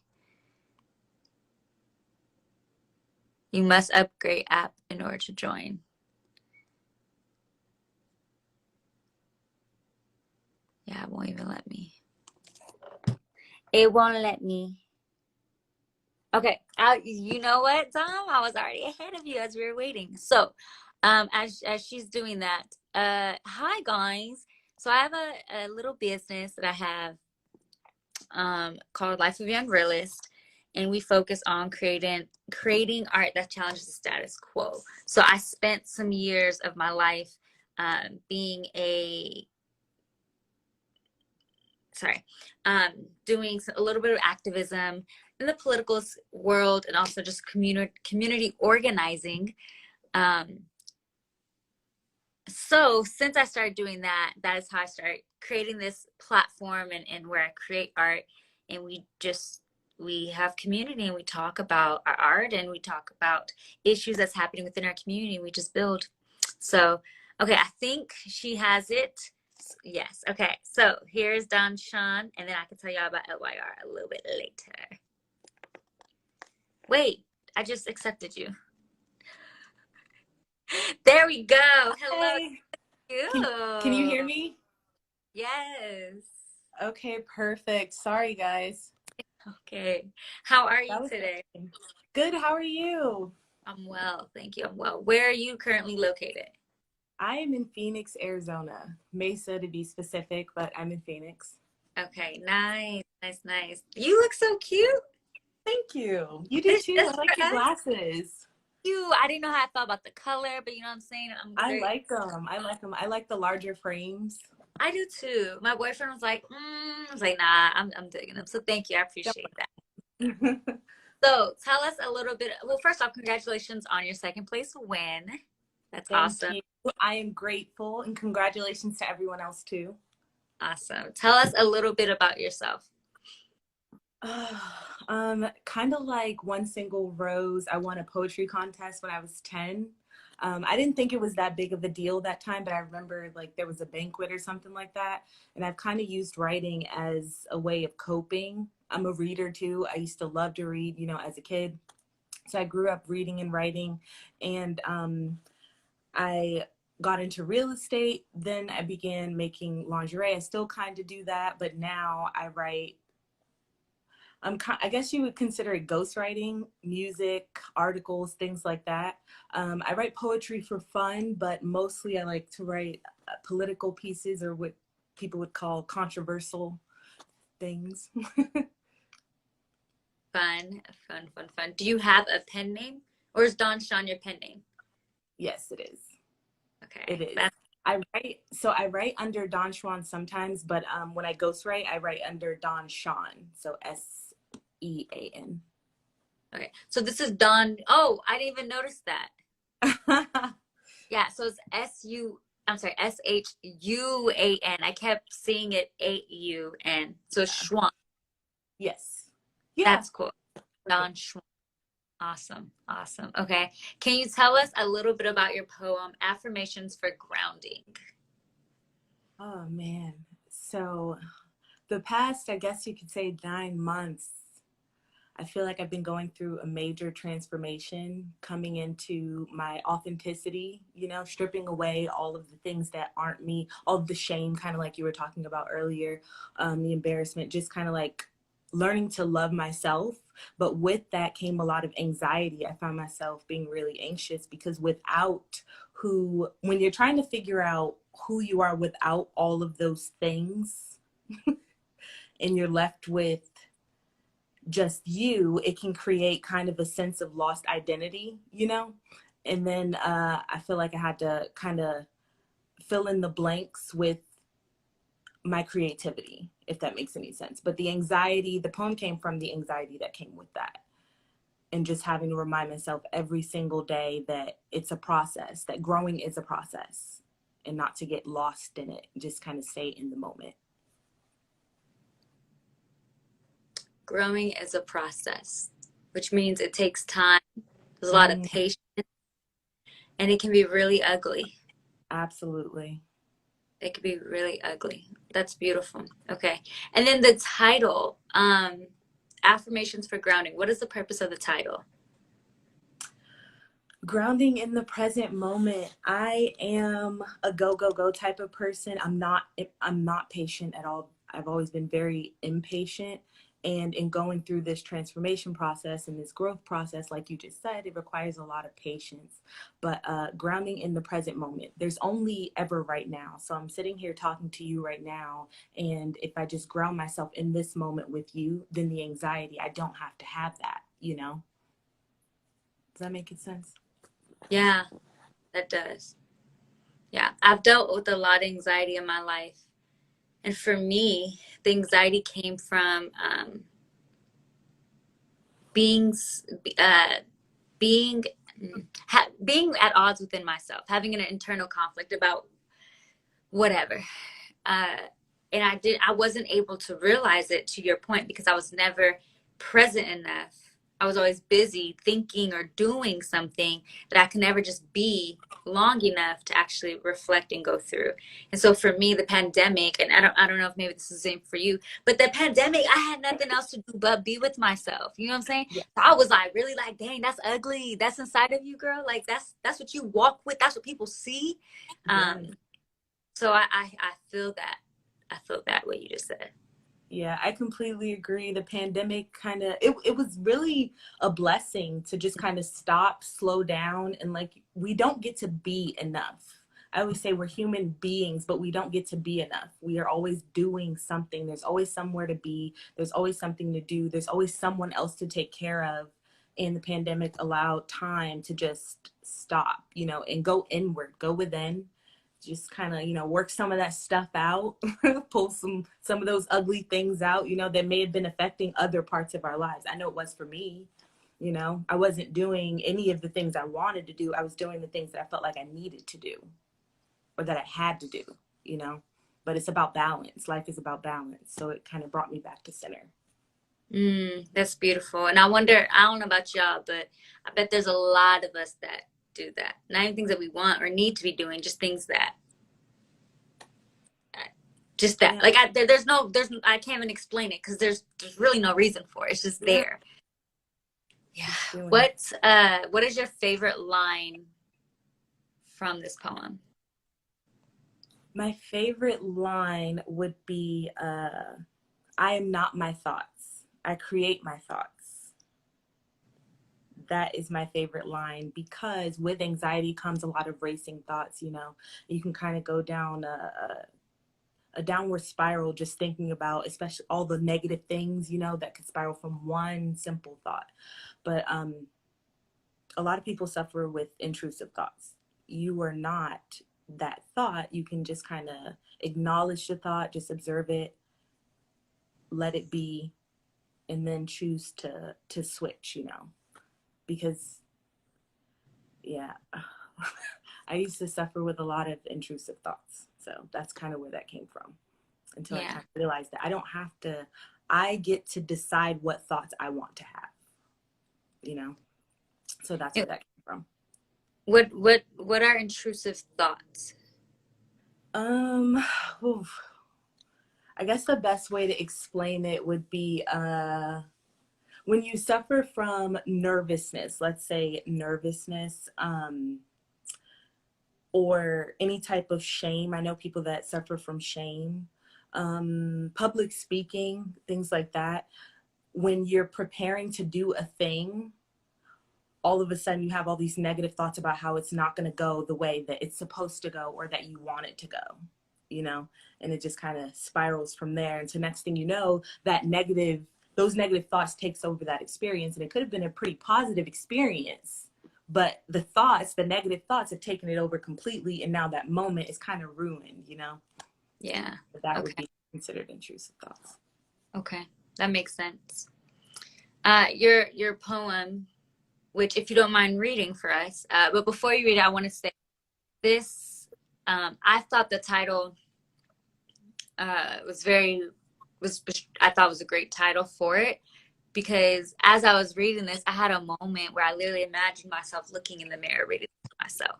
You must upgrade app in order to join. Yeah, it won't even let me. It won't let me. Okay, you know what, Dom? I was already ahead of you as we were waiting. So, as she's doing that, hi guys. So I have a little business that I have called Life of a Young Realist, and we focus on creating art that challenges the status quo. So I spent some years of my life being doing a little bit of activism in the political world, and also just community organizing. So since I started doing that, that is how I started creating this platform and where I create art, and we have community, and we talk about our art, and we talk about issues that's happening within our community, and we just build. So, okay, I think she has it. Yes. Okay. So here's Shuan, and then I can tell y'all about LYR a little bit later. Wait, I just accepted you. There we go. Hello. Hey. Can you hear me? Yes. Okay, perfect. Sorry, guys. Okay. How are you That was today? good. How are you? I'm well, thank you. I'm well. Where are you currently located? I am in Phoenix, Arizona. Mesa to be specific, but I'm in Phoenix. Okay, nice, nice, nice. You look so cute. Thank you. You do This too. I just like for your us. glasses. You. I didn't know how I felt about the color, but you know what I'm saying? I'm I very. like them. I like them. I like the larger frames. I do too. My boyfriend was like, I was like, nah, I'm digging them. So thank you. I Don't appreciate that. worry. So tell us a little bit. Well, first off, congratulations on your second place win. That's Thank awesome. you. I am grateful, and congratulations to everyone else too. Awesome. Tell us a little bit about yourself. Kind of like One Single Rose. I won a poetry contest when I was 10. I didn't think it was that big of a deal that time, but I remember like there was a banquet or something like that. And I've kind of used writing as a way of coping. I'm a reader too. I used to love to read, as a kid. So I grew up reading and writing, and I got into real estate. Then I began making lingerie. I still kind of do that, but now I write. I guess you would consider it ghostwriting, music, articles, things like that. I write poetry for fun, but mostly I like to write political pieces, or what people would call controversial things. Fun, fun, fun, fun. Do you have a pen name? Or is Don Sean your pen name? Yes, it is. Okay. It is. That's I write under Don Shuan sometimes, but when I ghostwrite, I write under Don Sean. So Sean. okay. So this is Don. Oh, I didn't even notice that. Yeah, so it's I'm sorry, Shuan. I kept seeing it Aun. So Shuan. Yes. Yeah. That's cool. Don Shuan. Awesome. Awesome. Okay. Can you tell us a little bit about your poem, Affirmations for Grounding? Oh man. So the past, I guess you could say 9 months, I feel like I've been going through a major transformation, coming into my authenticity, stripping away all of the things that aren't me, all of the shame, kind of like you were talking about earlier, the embarrassment, just kind of like learning to love myself. But with that came a lot of anxiety. I found myself being really anxious because when you're trying to figure out who you are without all of those things, and you're left with just you, it can create kind of a sense of lost identity, And then I feel like I had to kind of fill in the blanks with my creativity, if that makes any sense. But the poem came from the anxiety that came with that. And just having to remind myself every single day that it's a process, that growing is a process, and not to get lost in it, just kind of stay in the moment. Growing is a process, which means it takes time. There's a lot of patience, and it can be really ugly. Absolutely. It can be really ugly. That's beautiful. Okay. And then the title, Affirmations for Grounding. What is the purpose of the title? Grounding in the present moment. I am a go, go, go type of person. I'm not patient at all. I've always been very impatient. And in going through this transformation process and this growth process, like you just said, it requires a lot of patience. But grounding in the present moment, there's only ever right now. So I'm sitting here talking to you right now. And if I just ground myself in this moment with you, then the anxiety, I don't have to have that, Does that make sense? Yeah, that does. Yeah, I've dealt with a lot of anxiety in my life. And for me, the anxiety came from being being being at odds within myself, having an internal conflict about whatever. And I wasn't able to realize it, to your point, because I was never present enough. I was always busy thinking or doing something that I could never just be long enough to actually reflect and go through. And so for me, the pandemic, and I don't know if maybe this is the same for you, but the pandemic, I had nothing else to do but be with myself. You know what I'm saying? Yeah. So I was like, really like, dang, that's ugly. That's inside of you, girl. Like that's what you walk with. That's what people see. Yes. So I feel that. I feel that what you just said. Yeah, I completely agree. The pandemic kind of, it was really a blessing to just kind of stop, slow down, and like, we don't get to be enough. I always say we're human beings, but we don't get to be enough. We are always doing something. There's always somewhere to be. There's always something to do. There's always someone else to take care of. And the pandemic allowed time to just stop, you know, and go inward, go within, just kind of, you know, work some of that stuff out, pull some of those ugly things out, you know, that may have been affecting other parts of our lives. I know it was for me. You know, I wasn't doing any of the things I wanted to do. I was doing the things that I felt like I needed to do or that I had to do, you know. But it's about balance. Life is about balance. So it kind of brought me back to center. That's beautiful. And I wonder, I don't know about y'all, but I bet there's a lot of us that do that. Not even things that we want or need to be doing, just things that, Yeah. like, I can't even explain it because there's really no reason for it. It's just there. Yeah. What is your favorite line from this poem? My favorite line would be, I am not my thoughts. I create my thoughts. That is my favorite line, because with anxiety comes a lot of racing thoughts, you know. You can kind of go down a downward spiral just thinking about, especially all the negative things, you know, that could spiral from one simple thought. But a lot of people suffer with intrusive thoughts. You are not that thought. You can just kind of acknowledge the thought, just observe it, let it be, and then choose to switch, you know. Because, yeah, I used to suffer with a lot of intrusive thoughts. So that's kind of where that came from, until I kind of realized that I get to decide what thoughts I want to have, you know. So that's where that came from. What are intrusive thoughts? Oof. I guess the best way to explain it would be when you suffer from nervousness, let's say nervousness, or any type of shame. I know people that suffer from shame, public speaking, things like that. When you're preparing to do a thing, all of a sudden you have all these negative thoughts about how it's not going to go the way that it's supposed to go or that you want it to go, you know, and it just kind of spirals from there. And so next thing you know, those negative thoughts takes over that experience. And it could have been a pretty positive experience, but the negative thoughts have taken it over completely. And now that moment is kind of ruined, you know? Yeah. But that would be considered intrusive thoughts. Okay. That makes sense. Your poem, which, if you don't mind reading for us, but before you read it, I want to say this. I thought the title I thought was a great title for it, because as I was reading this, I had a moment where I literally imagined myself looking in the mirror, reading it to myself,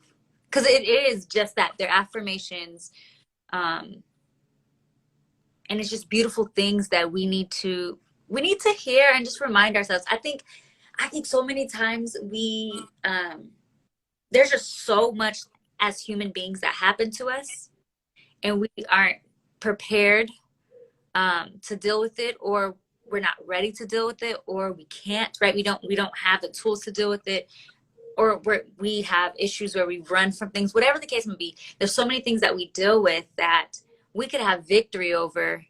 because it is just that. They're affirmations, and it's just beautiful things that we need to hear and just remind ourselves. I think so many times there's just so much as human beings that happen to us, and we aren't prepared to deal with it, or we're not ready to deal with it, or we can't, right? We don't have the tools to deal with it, or we have issues where we run from things, whatever the case may be. There's so many things that we deal with that we could have victory over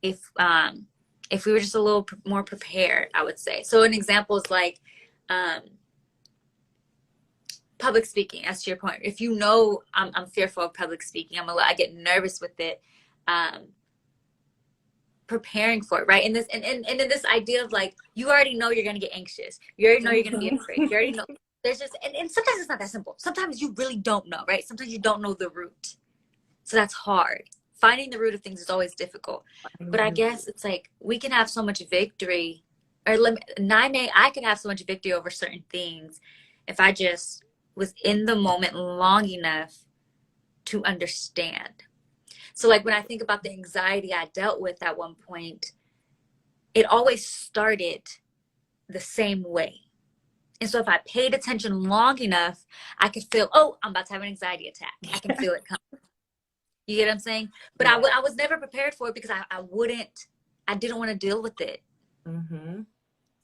if we were just a little more prepared, I would say. So an example is like public speaking. As to your point, if you know I'm fearful of public speaking, I get nervous with it. Preparing for it, right? And then this idea of like, you already know you're gonna get anxious. You already know you're gonna be afraid. You already know. There's just and sometimes it's not that simple. Sometimes you really don't know, right? Sometimes you don't know the root. So that's hard. Finding the root of things is always difficult. But I guess it's like we can have so much victory, or Niamey, I could have so much victory over certain things if I just was in the moment long enough to understand. So like when I think about the anxiety I dealt with at one point, it always started the same way. And so if I paid attention long enough, I could feel, oh, I'm about to have an anxiety attack. I can feel it coming. You get what I'm saying? But Yeah. I was never prepared for it because I didn't want to deal with it. Mm-hmm.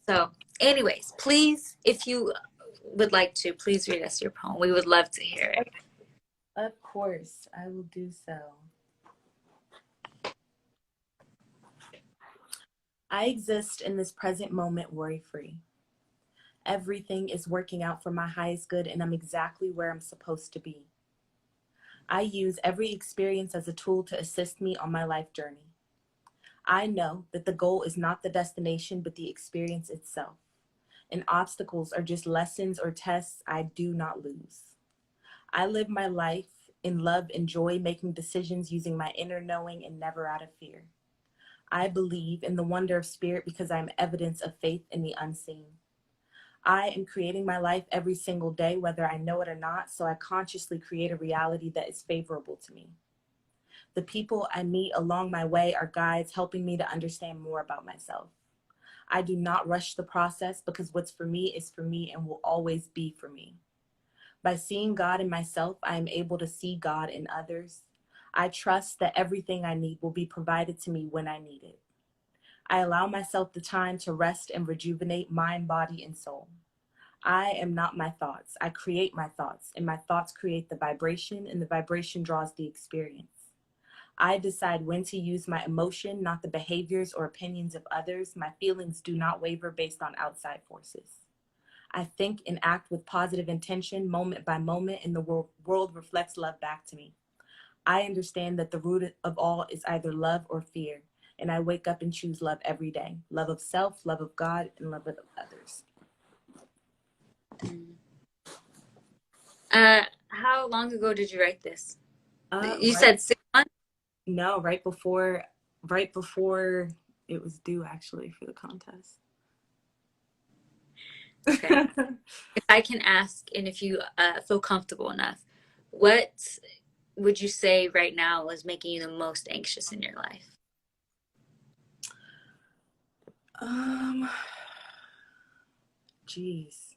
So, anyways, please, if you would like to, please read us your poem. We would love to hear it. Of course, I will do so. I exist in this present moment worry-free. Everything is working out for my highest good, and I'm exactly where I'm supposed to be. I use every experience as a tool to assist me on my life journey. I know that the goal is not the destination, but the experience itself. And obstacles are just lessons or tests I do not lose. I live my life in love and joy, making decisions using my inner knowing and never out of fear. I believe in the wonder of spirit because I am evidence of faith in the unseen. I am creating my life every single day, whether I know it or not, so I consciously create a reality that is favorable to me. The people I meet along my way are guides helping me to understand more about myself. I do not rush the process because what's for me is for me and will always be for me. By seeing God in myself, I am able to see God in others. I trust that everything I need will be provided to me when I need it. I allow myself the time to rest and rejuvenate mind, body, and soul. I am not my thoughts. I create my thoughts, and my thoughts create the vibration, and the vibration draws the experience. I decide when to use my emotion, not the behaviors or opinions of others. My feelings do not waver based on outside forces. I think and act with positive intention moment by moment, and the world reflects love back to me. I understand that the root of all is either love or fear, and I wake up and choose love every day. Love of self, love of God, and love of others. How long ago did you write this? You Right, said 6 months? no, right before it was due actually for the contest. Okay. If I can ask, and if you feel comfortable enough, what would you say right now is making you the most anxious in your life? Geez.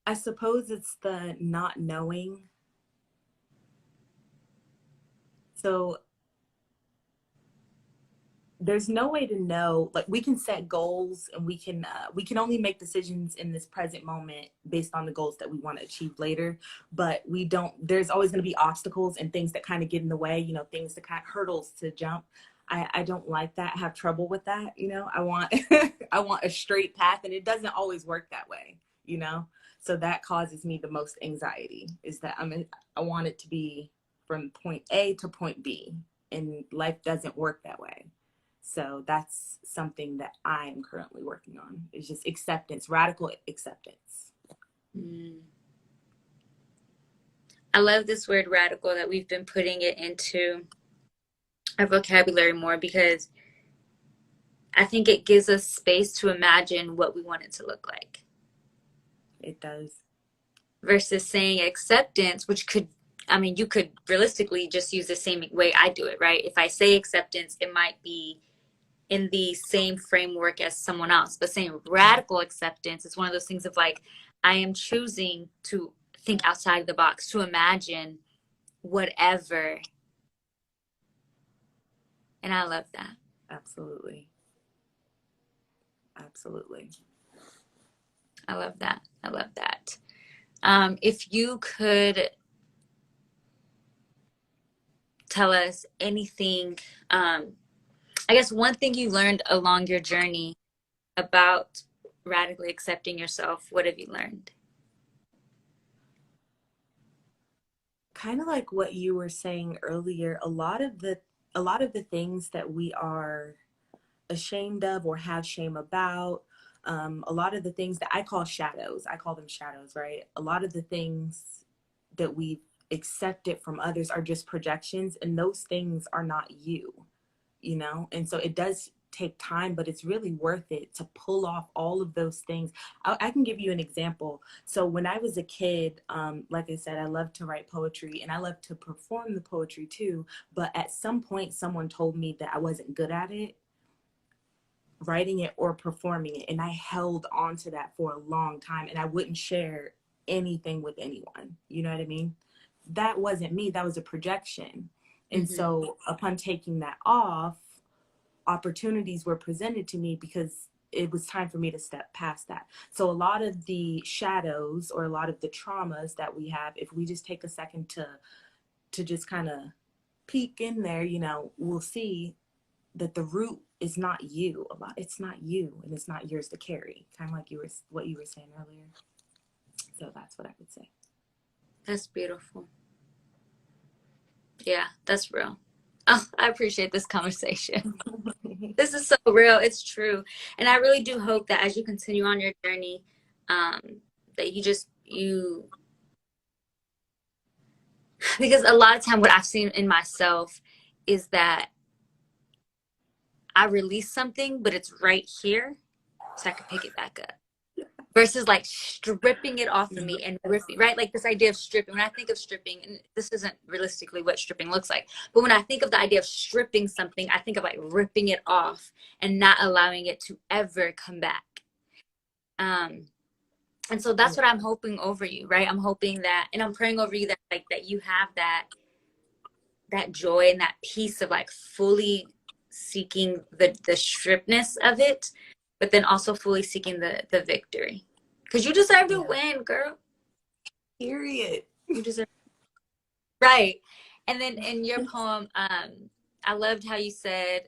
I suppose it's the not knowing. So there's no way to know, like we can set goals and we can only make decisions in this present moment based on the goals that we want to achieve later, but we don't, there's always going to be obstacles and things that kind of get in the way, you know, things that kind of hurdles to jump. I don't like that. I have trouble with that, you know. I want I want a straight path, and it doesn't always work that way, you know. So that causes me the most anxiety, is that I want it to be from point A to point B, and life doesn't work that way. So that's something that I am currently working on. It's just acceptance, radical acceptance. Mm. I love this word radical, that we've been putting it into our vocabulary more, because I think it gives us space to imagine what we want it to look like. It does. Versus saying acceptance, which could, I mean, you could realistically just use the same way I do it, right? If I say acceptance, it might be in the same framework as someone else. But saying radical acceptance is one of those things of like, I am choosing to think outside the box, to imagine whatever. And I love that. Absolutely. Absolutely. I love that. I love that. If you could tell us anything, I guess one thing you learned along your journey about radically accepting yourself, what have you learned? Kind of like what you were saying earlier, a lot of the things that we are ashamed of or have shame about, a lot of the things that I call shadows, I call them shadows, right? A lot of the things that we've accepted from others are just projections, and those things are not you, you know? And so it does take time, but it's really worth it to pull off all of those things. I can give you an example. So when I was a kid, like I said, I loved to write poetry and I loved to perform the poetry too. But at some point, someone told me that I wasn't good at it, writing it or performing it. And I held on to that for a long time, and I wouldn't share anything with anyone. You know what I mean? That wasn't me. That was a projection. And so upon taking that off, opportunities were presented to me because it was time for me to step past that. So a lot of the shadows or a lot of the traumas that we have, if we just take a second to just kind of peek in there, you know, we'll see that the root is not you. It's not you, and it's not yours to carry. Kind of like what you were saying earlier. So that's what I would say. That's beautiful. Yeah, that's real. Oh, I appreciate this conversation. This is so real. It's true. And I really do hope that as you continue on your journey, that you, because a lot of time what I've seen in myself is that I release something, but it's right here, so I can pick it back up. Versus like stripping it off of me and ripping, right? Like this idea of stripping. When I think of stripping, and this isn't realistically what stripping looks like, but when I think of the idea of stripping something, I think of like ripping it off and not allowing it to ever come back. And so that's what I'm hoping over you, right? I'm hoping that, and I'm praying over you that like that you have that joy and that peace of like fully seeking the strippedness of it, but then also fully seeking the victory. Because you deserve to win, girl. Period. You deserve. Right. And then in your poem, I loved how you said,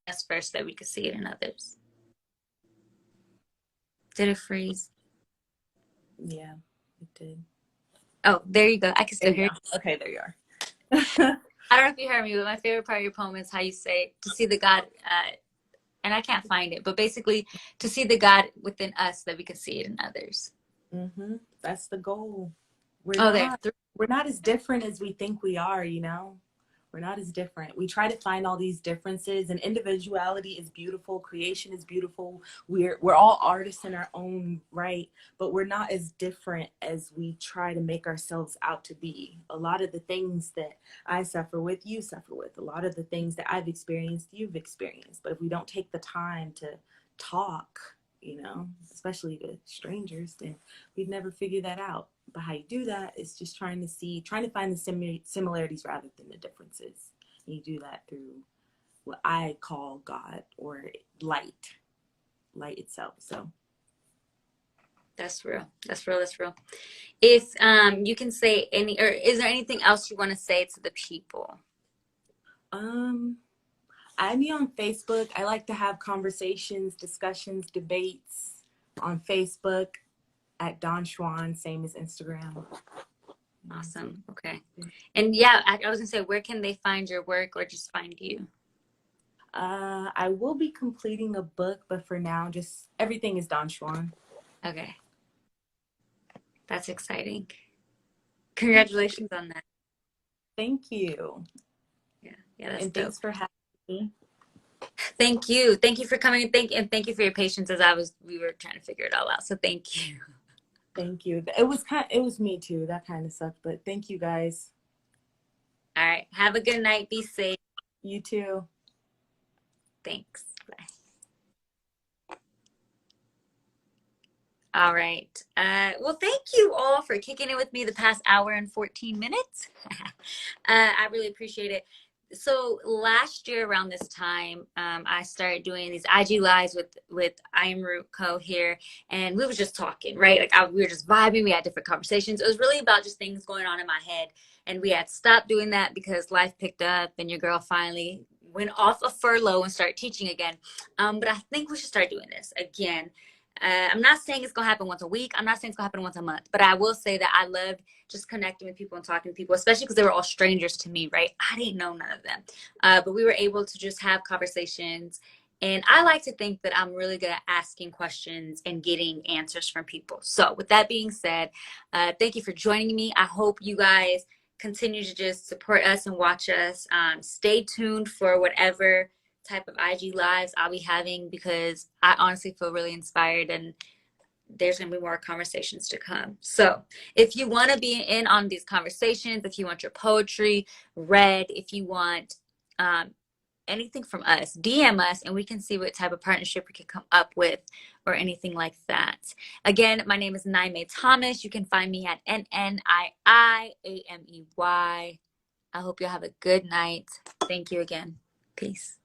us first that we could see it in others. Did it freeze? Yeah, it did. Oh, there you go. I can still hear you. Okay, there you are. I don't know if you heard me, but my favorite part of your poem is how you say to see the God, and I can't find it, but basically to see the God within us that we can see it in others. That's the goal. We're not as different as we think we are, you know? We're not as different. We try to find all these differences, and individuality is beautiful. Creation is beautiful. We're all artists in our own right, but we're not as different as we try to make ourselves out to be. A lot of the things that I suffer with, you suffer with. A lot of the things that I've experienced, you've experienced. But if we don't take the time to talk, you know, especially to strangers, then we'd never figure that out. But how you do that is just trying to find the similarities rather than the differences. And you do that through what I call God or light itself. So that's real. That's real. That's real. If you can say or is there anything else you want to say to the people? Add me on Facebook. I like to have conversations, discussions, debates on Facebook at Don Shuan, same as Instagram. Awesome. Okay. And yeah, I was gonna say, where can they find your work or just find you? I will be completing a book, but for now, just everything is Don Shuan. Okay. That's exciting. Congratulations on that. Thank you. Yeah, that's and dope. Thanks for having me. Thank you for coming, and thank you for your patience as we were trying to figure it all out. So thank you. Thank you. It was me too. That kind of sucked, but thank you guys. All right. Have a good night. Be safe. You too. Thanks. Bye. All right. Well, thank you all for kicking it with me the past hour and 14 minutes. I really appreciate it. So last year around this time, I started doing these IG lives with I'm Root Co here, and we were just talking, right? Like we were just vibing. We had different conversations. It was really about just things going on in my head, and we had stopped doing that because life picked up, and your girl finally went off a furlough and started teaching again. But I think we should start doing this again. I'm not saying it's going to happen once a week. I'm not saying it's going to happen once a month. But I will say that I loved just connecting with people and talking to people, especially because they were all strangers to me, right? I didn't know none of them. But we were able to just have conversations. And I like to think that I'm really good at asking questions and getting answers from people. So with that being said, thank you for joining me. I hope you guys continue to just support us and watch us. Stay tuned for whatever type of IG lives I'll be having, because I honestly feel really inspired, and there's going to be more conversations to come. So if you want to be in on these conversations, if you want your poetry read, if you want anything from us, DM us and we can see what type of partnership we can come up with or anything like that. Again, my name is Niamey Thomas. You can find me at NNIIAMEY. I hope you have a good night. Thank you again. Peace.